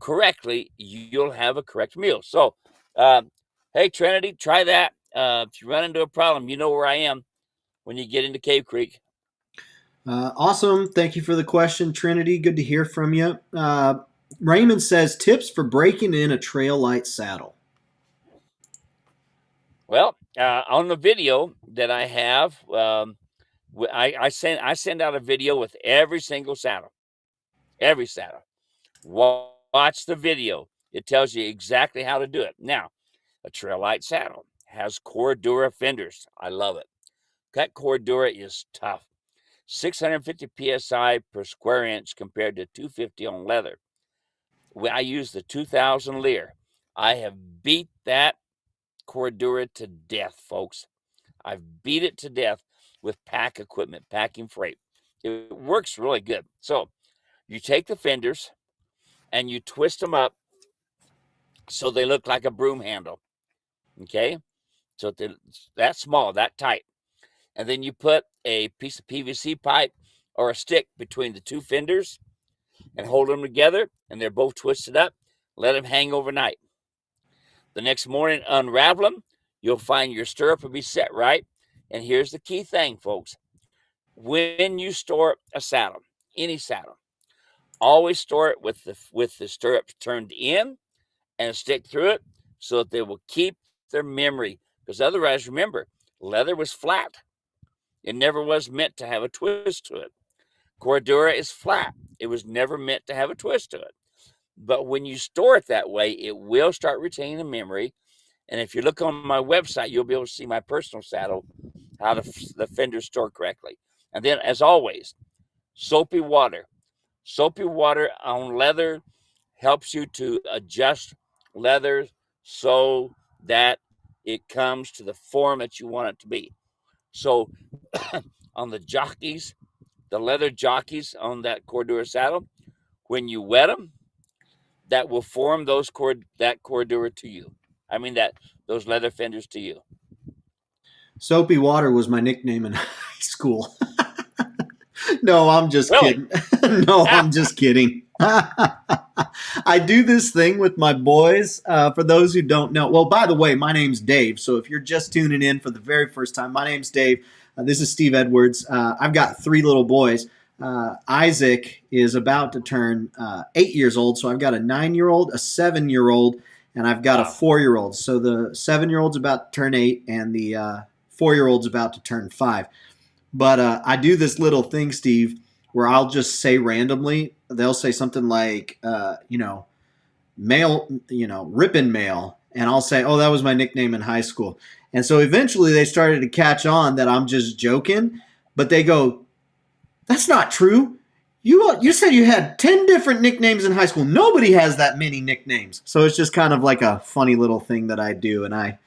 correctly, you'll have a correct mule. So, hey, Trinity, try that. If you run into a problem, you know where I am when you get into Cave Creek. Awesome. Thank you for the question, Trinity. Good to hear from you. Raymond says tips for breaking in a Trail Lite saddle. Well, on the video that I have, I send out a video with every single saddle. Every saddle. Watch the video. It tells you exactly how to do it. Now, a Trail Lite saddle has Cordura fenders. I love it. Cut Cordura is tough. 650 psi per square inch compared to 250 on leather. I use the 2000 Lear. I have beat that Cordura to death, folks. I've beat it to death with pack equipment, packing freight. It works really good. So you take the fenders and you twist them up so they look like a broom handle. Okay? So that small, that tight. And then you put a piece of PVC pipe or a stick between the two fenders and hold them together, and they're both twisted up. Let them hang overnight. The next morning, unravel them. You'll find your stirrup will be set right. And here's the key thing, folks. When you store a saddle, any saddle, always store it with the stirrups turned in and a stick through it so that they will keep their memory. Because otherwise, remember, leather was flat. It never was meant to have a twist to it. Cordura is flat. It was never meant to have a twist to it. But when you store it that way, it will start retaining the memory. And if you look on my website, you'll be able to see my personal saddle, how the fenders store correctly. And then, as always, soapy water. Soapy water on leather helps you to adjust leather so that it comes to the form that you want it to be. So on the jockeys, the leather jockeys on that Cordura saddle, when you wet them, that will form that Cordura to you. I mean those leather fenders to you. Soapy Water was my nickname in high school. No, I'm just Really? kidding. No, I'm just kidding. I do this thing with my boys. For those who don't know, well, by the way, my name's Dave. So if you're just tuning in for the very first time, my name's Dave. This is Steve Edwards. I've got 3 little boys. Isaac is about to turn 8 years old. So I've got a 9-year-old, a 7-year-old, and I've got a 4-year-old. So the 7-year-old's about to turn 8, and the 4-year-old's about to turn 5. But I do this little thing, Steve, where I'll just say randomly, they'll say something like, male, rippin' male. And I'll say, oh, that was my nickname in high school. And so eventually they started to catch on that I'm just joking. But they go, that's not true. You said you had 10 different nicknames in high school. Nobody has that many nicknames. So it's just kind of like a funny little thing that I do. And I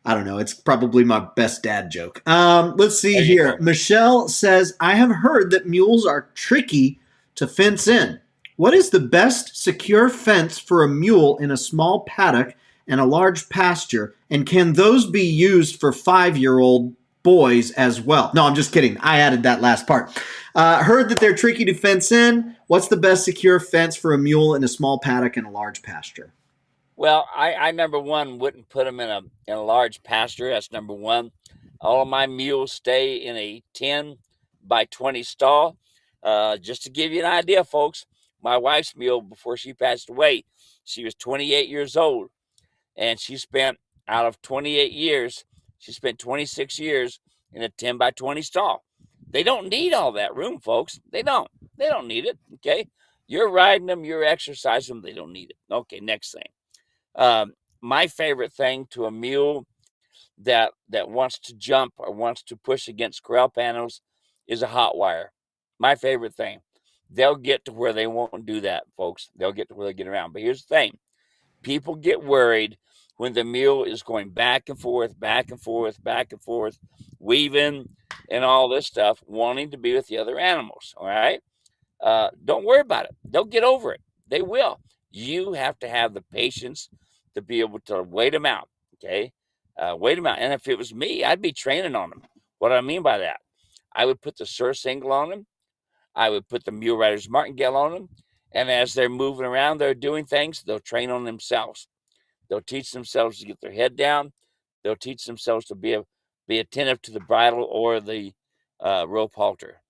don't know. It's probably my best dad joke. Let's see here. Michelle says, I have heard that mules are tricky to fence in. What is the best secure fence for a mule in a small paddock and a large pasture? And can those be used for 5-year-old boys as well? No, I'm just kidding. I added that last part. Heard that they're tricky to fence in. What's the best secure fence for a mule in a small paddock and a large pasture? Well, I number one wouldn't put them in a large pasture. That's number one. All of my mules stay in a 10 by 20 stall. Just to give you an idea, folks, my wife's mule, before she passed away, she was 28 years old, and she spent, out of 28 years, she spent 26 years in a 10 by 20 stall. They don't need all that room, folks. They don't need it. Okay. You're riding them, you're exercising them. They don't need it. Okay. Next thing. My favorite thing to a mule that wants to jump or wants to push against corral panels is a hot wire. My favorite thing. They'll get to where they won't do that, folks. They'll get to where they get around. But here's the thing. People get worried when the mule is going back and forth, weaving and all this stuff, wanting to be with the other animals. All right. Don't worry about it. They'll get over it. They will. You have to have the patience to be able to wait them out. Okay. Wait them out. And if it was me, I'd be training on them. What do I mean by that? I would put the surcingle on them. I would put the mule rider's martingale on them. And as they're moving around, they're doing things, they'll train on themselves. They'll teach themselves to get their head down. They'll teach themselves to be attentive to the bridle or the rope halter.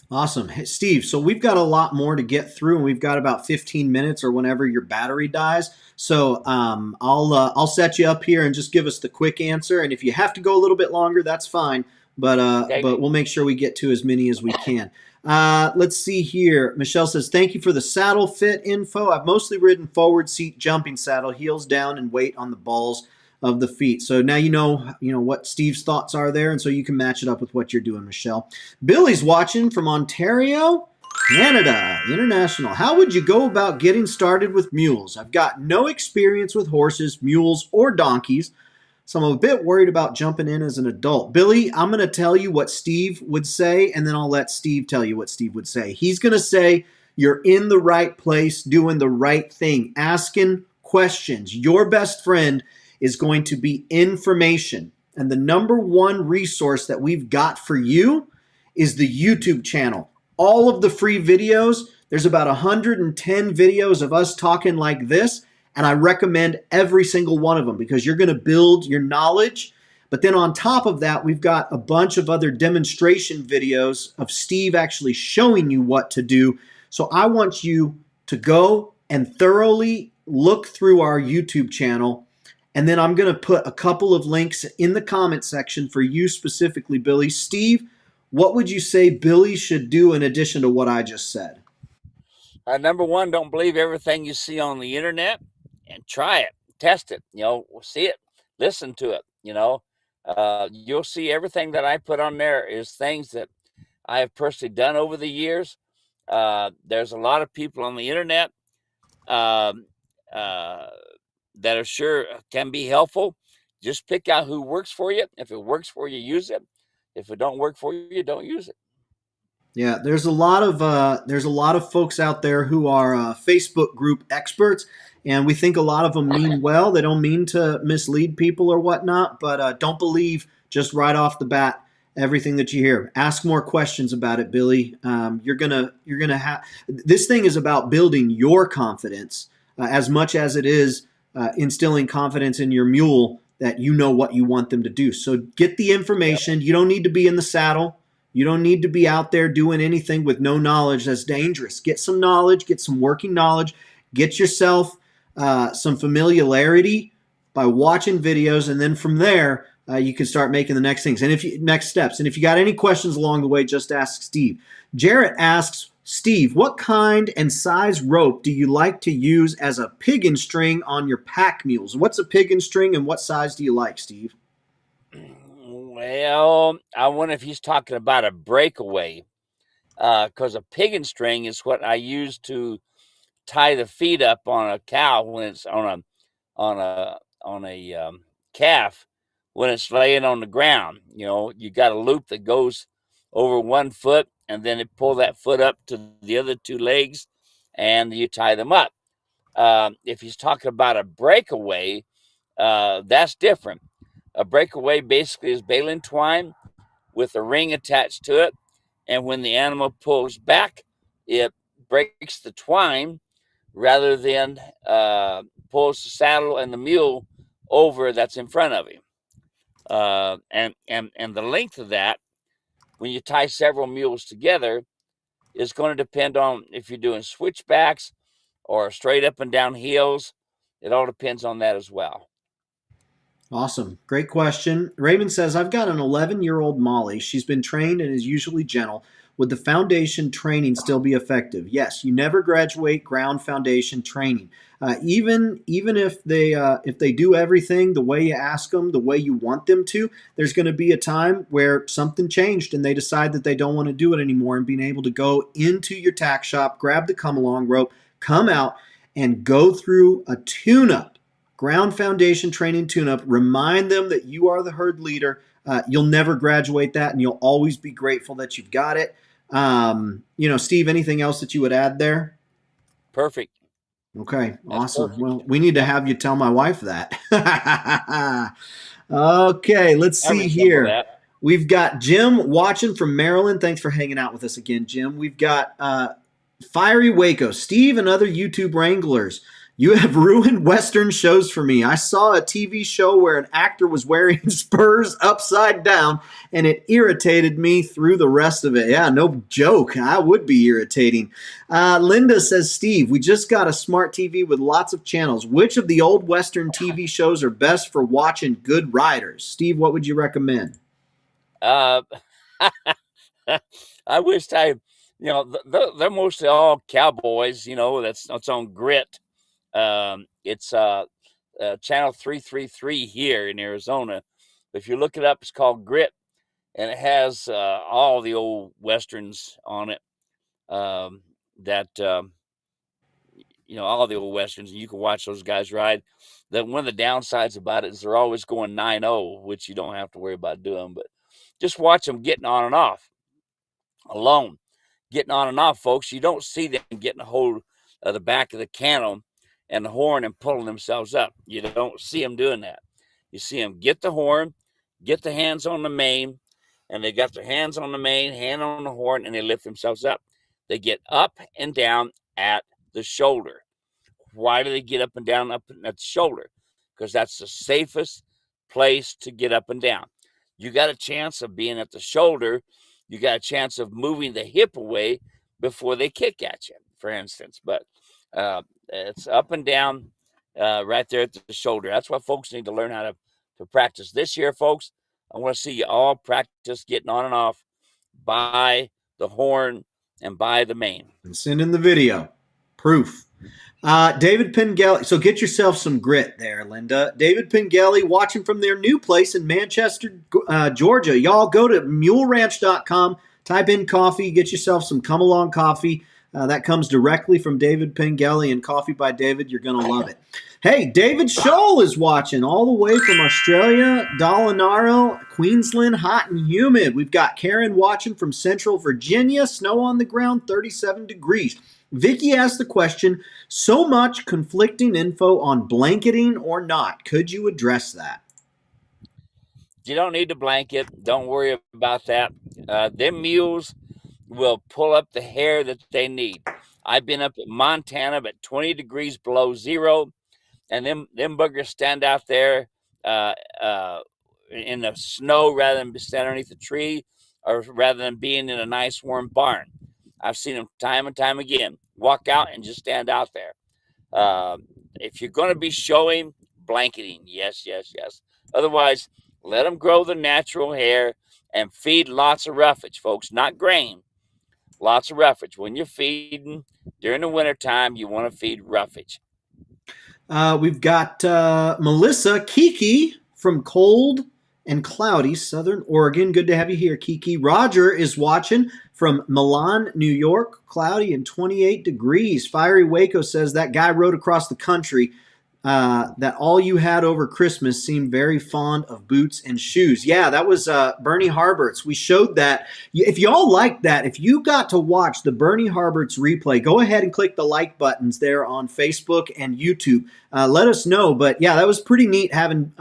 Awesome. Hey, Steve, so we've got a lot more to get through, and we've got about 15 minutes or whenever your battery dies. So I'll set you up here and just give us the quick answer. And if you have to go a little bit longer, that's fine. But we'll make sure we get to as many as we can. Let's see here. Michelle says, thank you for the saddle fit info. I've mostly ridden forward seat jumping saddle, heels down and weight on the balls of the feet. So now you know what Steve's thoughts are there, and so you can match it up with what you're doing, Michelle. Billy's watching from Ontario, Canada, international. How would you go about getting started with mules? I've got no experience with horses, mules, or donkeys, so I'm a bit worried about jumping in as an adult. Billy, I'm going to tell you what Steve would say, and then I'll let Steve tell you what Steve would say. He's going to say you're in the right place, doing the right thing, asking questions. Your best friend is going to be information. And the number one resource that we've got for you is the YouTube channel. All of the free videos, there's about 110 videos of us talking like this, and I recommend every single one of them because you're going to build your knowledge. But then on top of that, we've got a bunch of other demonstration videos of Steve actually showing you what to do. So I want you to go and thoroughly look through our YouTube channel. And then I'm going to put a couple of links in the comment section for you specifically, Billy. Steve, what would you say Billy should do in addition to what I just said? Number one, don't believe everything you see on the internet, and try it, test it, see it, listen to it, you'll see everything that I put on there is things that I have personally done over the years. There's a lot of people on the internet um, uh, that are sure can be helpful. Just pick out who works for you. If it works for you, use it. If it don't work for you, don't use it. Yeah, there's a lot of folks out there who are Facebook group experts, and we think a lot of them mean well. They don't mean to mislead people or whatnot, but don't believe just right off the bat everything that you hear. Ask more questions about it, Billy. You're gonna have this thing is about building your confidence as much as it is instilling confidence in your mule that you know what you want them to do. So get the information. You don't need to be in the saddle. You don't need to be out there doing anything with no knowledge. That's dangerous. Get some knowledge, get some working knowledge, get yourself some familiarity by watching videos, and then from there you can start making the next things and next steps. And if you got any questions along the way, just ask Steve. Jarrett asks, Steve, what kind and size rope do you like to use as a Piggen string on your pack mules? What's a Piggen string and what size do you like, Steve? Well, I wonder if he's talking about a breakaway, because a Piggen string is what I use to tie the feet up on a cow when it's on a calf when it's laying on the ground. You got a loop that goes over one foot, and then it pull that foot up to the other two legs, and you tie them up. If he's talking about a breakaway, that's different. A breakaway basically is baling twine with a ring attached to it, and when the animal pulls back, it breaks the twine rather than pulls the saddle and the mule over that's in front of him. And the length of that, when you tie several mules together, is going to depend on if you're doing switchbacks or straight up and down hills. It all depends on that as well. Awesome. Great question. Raymond says, I've got an 11-year-old Molly. She's been trained and is usually gentle. Would the foundation training still be effective? Yes, you never graduate ground foundation training. Even if they do everything the way you ask them, the way you want them to, there's going to be a time where something changed and they decide that they don't want to do it anymore. And being able to go into your tack shop, grab the come along rope, come out, and go through a tune-up. Ground foundation training tune-up. Remind them that you are the herd leader. You'll never graduate that, and you'll always be grateful that you've got it. Steve, anything else that you would add there? Perfect. Okay, That's awesome. perfect. Well, we need to have you tell my wife that. Okay, let's see here. That. We've got Jim watching from Maryland. Thanks for hanging out with us again, Jim. We've got Fiery Waco. Steve and other YouTube wranglers. You have ruined Western shows for me. I saw a TV show where an actor was wearing spurs upside down, and it irritated me through the rest of it. Yeah, no joke. I would be irritating. Linda says, Steve, we just got a smart TV with lots of channels. Which of the old Western TV shows are best for watching good riders? Steve, what would you recommend? I wish they're mostly all cowboys. That's on Grit. It's channel 333 here in Arizona. But if you look it up, it's called Grit, and it has all the old westerns on it. All the old westerns, and you can watch those guys ride. One of the downsides about it is they're always going 9-0, which you don't have to worry about doing, but just watch them getting on and off alone. Getting on and off, folks. You don't see them getting a hold of the back of the cantle and the horn and pulling themselves up. You don't see them doing that. You see them get the horn, get the hands on the mane, and they got their hands on the mane, hand on the horn, and they lift themselves up. They get up and down at the shoulder. Why do they get up and down up at the shoulder? Because that's the safest place to get up and down. You got a chance of being at the shoulder. You got a chance of moving the hip away before they kick at you, for instance. But it's up and down right there at the shoulder. That's what folks need to learn how to practice. This year, folks, I want to see you all practice getting on and off by the horn and by the mane. And send in the video. Proof. David Pengelly. So get yourself some grit there, Linda. David Pengelly watching from their new place in Manchester, Georgia. Y'all go to muleranch.com, type in coffee, get yourself some come along coffee. That comes directly from David Pengelly and Coffee by David. You're going to love it. Hey, David Scholl is watching all the way from Australia, Dalinaro, Queensland, hot and humid. We've got Karen watching from Central Virginia, snow on the ground, 37 degrees. Vicky asked the question, so much conflicting info on blanketing or not. Could you address that? You don't need to blanket. Don't worry about that. Them mules will pull up the hair that they need. I've been up in Montana at 20 degrees below zero, and them buggers stand out there in the snow rather than stand underneath a tree or rather than being in a nice warm barn. I've seen them time and time again walk out and just stand out there. If you're going to be showing, blanketing, yes. Otherwise, let them grow the natural hair and feed lots of roughage, folks, not grain. Lots of roughage. When you're feeding during the wintertime, you want to feed roughage. We've got Melissa Kiki from cold and cloudy Southern Oregon. Good to have you here, Kiki. Roger is watching from Milan, New York. Cloudy and 28 degrees. Fiery Waco says that guy rode across the country that all you had over Christmas seemed very fond of boots and shoes. Yeah, that was Bernie Harberts. We showed that. If y'all like that, if you got to watch the Bernie Harberts replay, go ahead and click the like buttons there on Facebook and YouTube. Let us know. But yeah, that was pretty neat having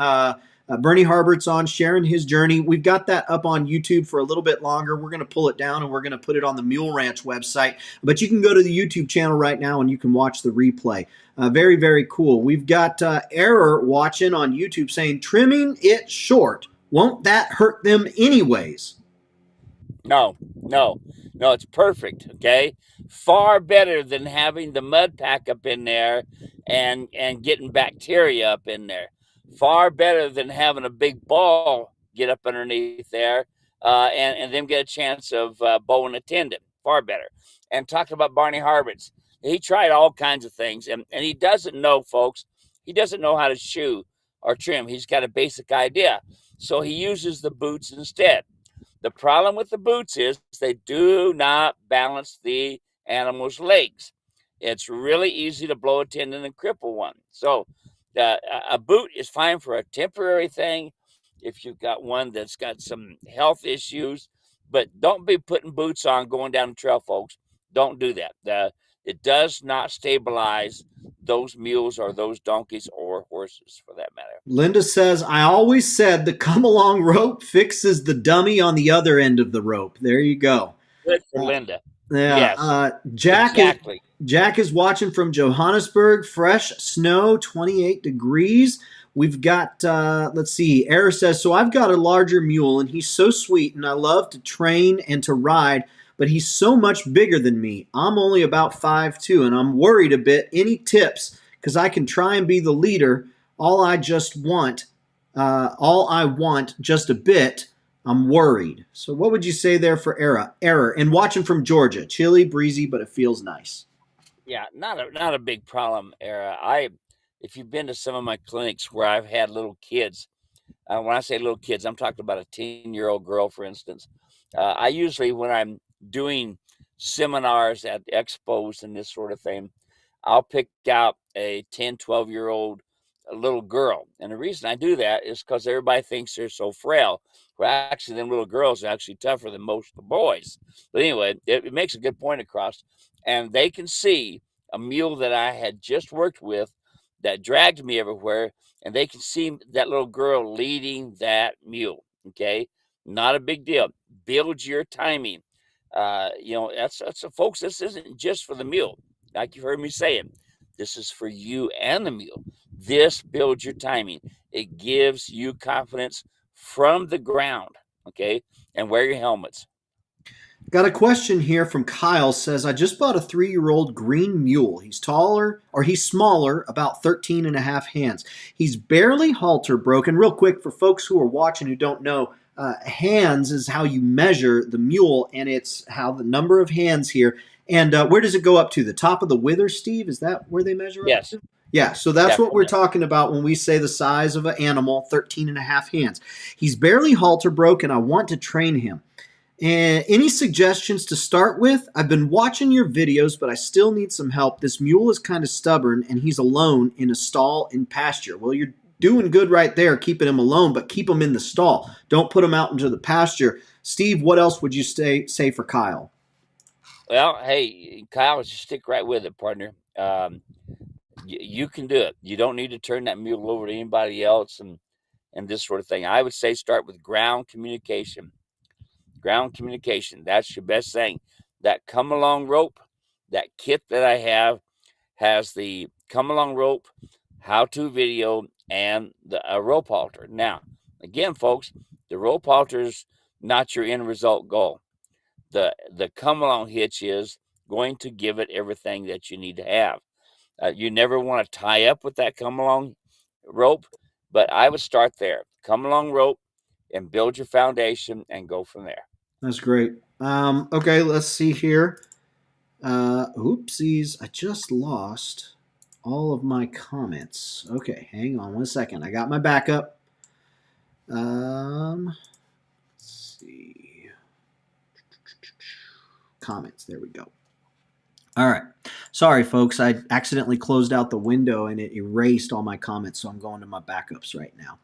Bernie Harbert's on, sharing his journey. We've got that up on YouTube for a little bit longer. We're going to pull it down and we're going to put it on the Mule Ranch website. But you can go to the YouTube channel right now and you can watch the replay. Very, very cool. We've got Error watching on YouTube saying, trimming it short. Won't that hurt them anyways? No, it's perfect, okay? Far better than having the mud pack up in there and getting bacteria up in there. Far better than having a big ball get up underneath there and them get a chance of bowing a tendon. Far better. And talking about Barney Harberts, he tried all kinds of things, and he doesn't know, folks. He doesn't know how to shoe or trim. He's got a basic idea. So he uses the boots instead. The problem with the boots is they do not balance the animal's legs. It's really easy to blow a tendon and cripple one. So a boot is fine for a temporary thing if you've got one that's got some health issues, but don't be putting boots on going down the trail, folks. Don't do that. It does not stabilize those mules or those donkeys or horses for that matter. Linda says, I always said the come along rope fixes the dummy on the other end of the rope. There you go. Good for Linda. Yeah. Yes, Exactly. Jack is watching from Johannesburg. Fresh snow, 28 degrees. We've got, let's see, Era says, so I've got a larger mule, and he's so sweet, and I love to train and to ride, but he's so much bigger than me. I'm only about 5'2", and I'm worried a bit. Any tips? Because I can try and be the leader. All I want, just a bit. I'm worried. So what would you say there for Error? And watching from Georgia. Chilly, breezy, but it feels nice. Yeah, not a big problem, Era. If you've been to some of my clinics where I've had little kids, when I say little kids, I'm talking about a 10-year-old girl, for instance. I usually, when I'm doing seminars at expos and this sort of thing, I'll pick out a 10, 12-year-old little girl. And the reason I do that is because everybody thinks they're so frail. Well, actually, them little girls are actually tougher than most of the boys. But anyway, it makes a good point across. And they can see a mule that I had just worked with that dragged me everywhere, and they can see that little girl leading that mule, okay? Not a big deal. Build your timing. That's folks. This isn't just for the mule, like you heard me say it. This is for you and the mule. This builds your timing. It gives you confidence from the ground. Okay, and wear your helmets. Got a question here from Kyle. Says, I just bought a 3-year-old green mule. He's taller, or he's smaller, about 13 and a half hands. He's barely halter broken. Real quick, for folks who are watching who don't know, hands is how you measure the mule, and it's how the number of hands here. And where does it go up to? The top of the wither, Steve? Is that where they measure up Yes, to? Yeah, so that's what we're definitely. talking about when we say the size of an animal, 13 and a half hands. He's barely halter broken. I want to train him. And any suggestions to start with? I've been watching your videos, but I still need some help. This mule is kind of stubborn, and he's alone in a stall in pasture. Well, you're doing good right there, keeping him alone, but keep him in the stall. Don't put him out into the pasture. Steve, what else would you say for Kyle? Well, hey, Kyle, just stick right with it, partner. You can do it. You don't need to turn that mule over to anybody else and this sort of thing. I would say start with ground communication. Ground communication. That's your best thing. That come along rope, that kit that I have has the come along rope, how to video, and the rope halter. Now, again, folks, the rope halter is not your end result goal. The come along hitch is going to give it everything that you need to have. You never want to tie up with that come along rope, but I would start there. Come along rope and build your foundation and go from there. That's great. Okay, let's see here. Oopsies, I just lost all of my comments. Okay, hang on 1 second. I got my backup. Let's see. Comments. There we go. All right. Sorry, folks. I accidentally closed out the window and it erased all my comments, so I'm going to my backups right now.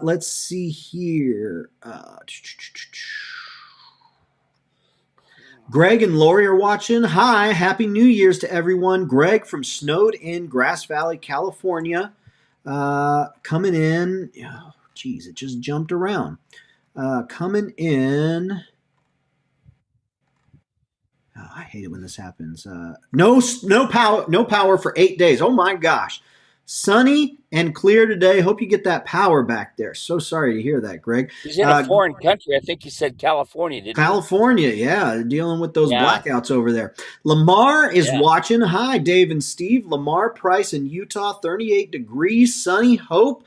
Let's see here. Greg and Lori are watching. Hi, happy New Year's to everyone. Greg from snowed in Grass Valley, California, coming in. Oh, geez, it just jumped around. Coming in. Oh, I hate it when this happens. No power for 8 days. Oh my gosh. Sunny and clear today. Hope you get that power back there. So sorry to hear that, Greg. He's in a foreign country. I think you said California, didn't you? California, yeah, dealing with those Yeah, blackouts over there. Lamar is yeah. watching. Hi, Dave and Steve. Lamar Price in Utah, 38 degrees, sunny. Hope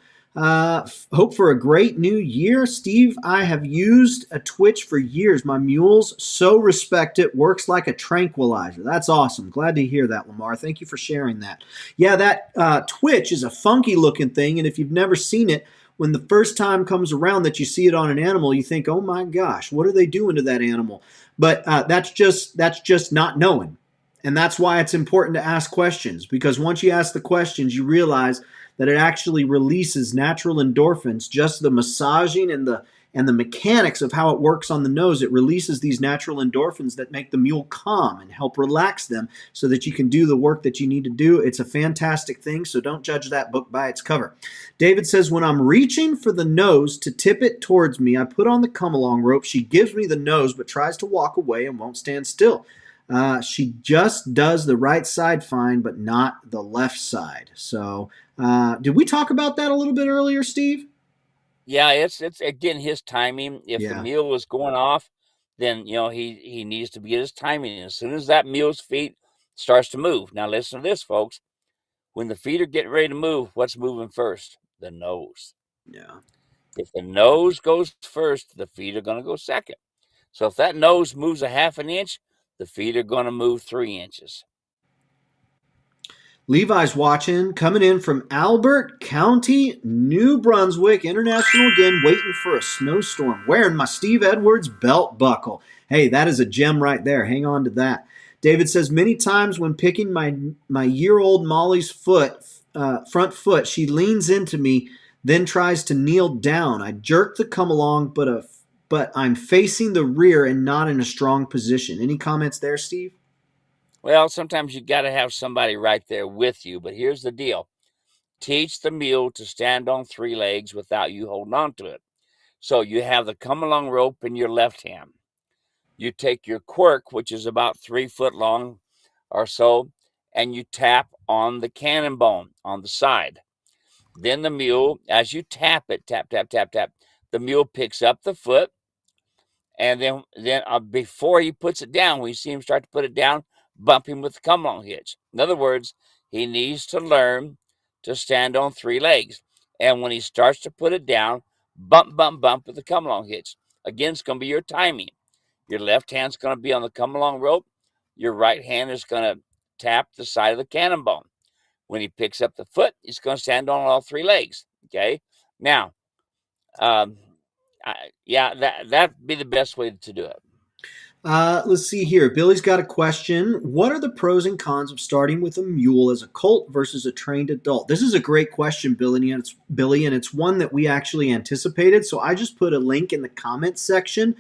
for a great new year. Steve, I have used a twitch for years. My mules so respect it. Works like a tranquilizer. That's awesome. Glad to hear that, Lamar. Thank you for sharing that. Yeah, that twitch is a funky looking thing, and if you've never seen it, when the first time comes around that you see it on an animal, you think, "Oh my gosh, what are they doing to that animal?" But that's just not knowing, and that's why it's important to ask questions, because once you ask the questions, you realize that it actually releases natural endorphins. Just the massaging and the mechanics of how it works on the nose, it releases these natural endorphins that make the mule calm and help relax them so that you can do the work that you need to do. It's a fantastic thing, so don't judge that book by its cover. David says, when I'm reaching for the nose to tip it towards me, I put on the come along rope. She gives me the nose but tries to walk away and won't stand still. She just does the right side fine, but not the left side. So, did we talk about that a little bit earlier, Steve? Yeah, it's again his timing. If the Yeah. mule was going off, then he needs to get his timing. As soon as that mule's feet starts to move. Now listen to this, folks. When the feet are getting ready to move, what's moving first? The nose. Yeah. If the nose goes first, the feet are going to go second. So if that nose moves a half an inch, the feet are going to move 3 inches. Levi's watching, coming in from Albert County, New Brunswick, international again, waiting for a snowstorm, wearing my Steve Edwards belt buckle. Hey, that is a gem right there. Hang on to that. David says, many times when picking my year-old Molly's front foot, she leans into me, then tries to kneel down. I jerk the come along, but I'm facing the rear and not in a strong position. Any comments there, Steve? Well, sometimes you got to have somebody right there with you, but here's the deal. Teach the mule to stand on 3 legs without you holding on to it. So you have the come along rope in your left hand. You take your quirk, which is about 3 foot long or so, and you tap on the cannon bone on the side. Then the mule, as you tap it, tap, tap, tap, tap, the mule picks up the foot. And then before he puts it down, when you see him start to put it down, bump him with the come along hitch. In other words, he needs to learn to stand on 3 legs. And when he starts to put it down, bump, bump, bump with the come along hitch. Again, it's going to be your timing. Your left hand's going to be on the come along rope. Your right hand is going to tap the side of the cannon bone. When he picks up the foot, he's going to stand on all 3 legs. Okay. Now, that'd be the best way to do it. Let's see here. Billy's got a question. What are the pros and cons of starting with a mule as a colt versus a trained adult? This is a great question, Billy, and it's one that we actually anticipated. So I just put a link in the comments section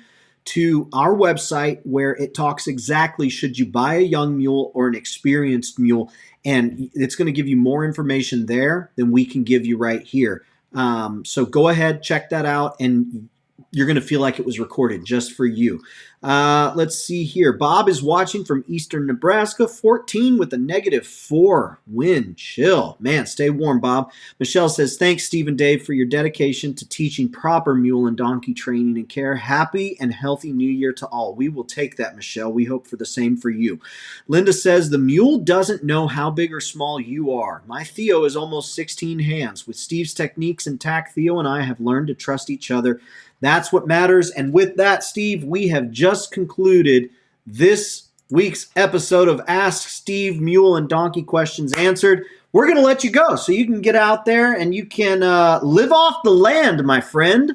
to our website where it talks exactly should you buy a young mule or an experienced mule, and it's going to give you more information there than we can give you right here. So go ahead, check that out, and you're going to feel like it was recorded just for you. Let's see here. Bob is watching from eastern Nebraska, 14 with a -4 wind chill. Man, stay warm, Bob. Michelle says, thanks, Steve and Dave, for your dedication to teaching proper mule and donkey training and care. Happy and healthy new year to all. We will take that, Michelle. We hope for the same for you. Linda says, the mule doesn't know how big or small you are. My Theo is almost 16 hands. With Steve's techniques intact, Theo and I have learned to trust each other. That's what matters. And with that, Steve, we have just concluded this week's episode of Ask Steve Mule and Donkey Questions Answered. We're going to let you go so you can get out there and you can live off the land, my friend.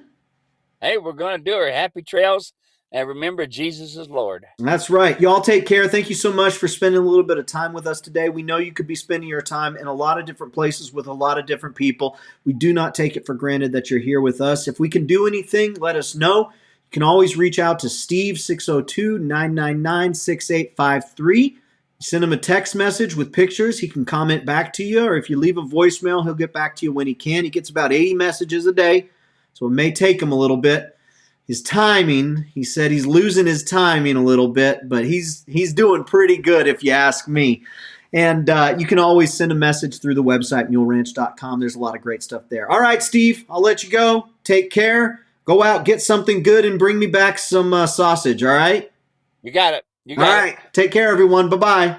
Hey, we're going to do our happy trails. And remember, Jesus is Lord. That's right. Y'all take care. Thank you so much for spending a little bit of time with us today. We know you could be spending your time in a lot of different places with a lot of different people. We do not take it for granted that you're here with us. If we can do anything, let us know. You can always reach out to Steve, 602-999-6853. Send him a text message with pictures. He can comment back to you. Or if you leave a voicemail, he'll get back to you when he can. He gets about 80 messages a day, so it may take him a little bit. His timing, he said he's losing his timing a little bit, but he's doing pretty good if you ask me. And you can always send a message through the website, muleranch.com. There's a lot of great stuff there. All right, Steve, I'll let you go. Take care. Go out, get something good, and bring me back some sausage, all right? You got it. All right. Take care, everyone. Bye-bye.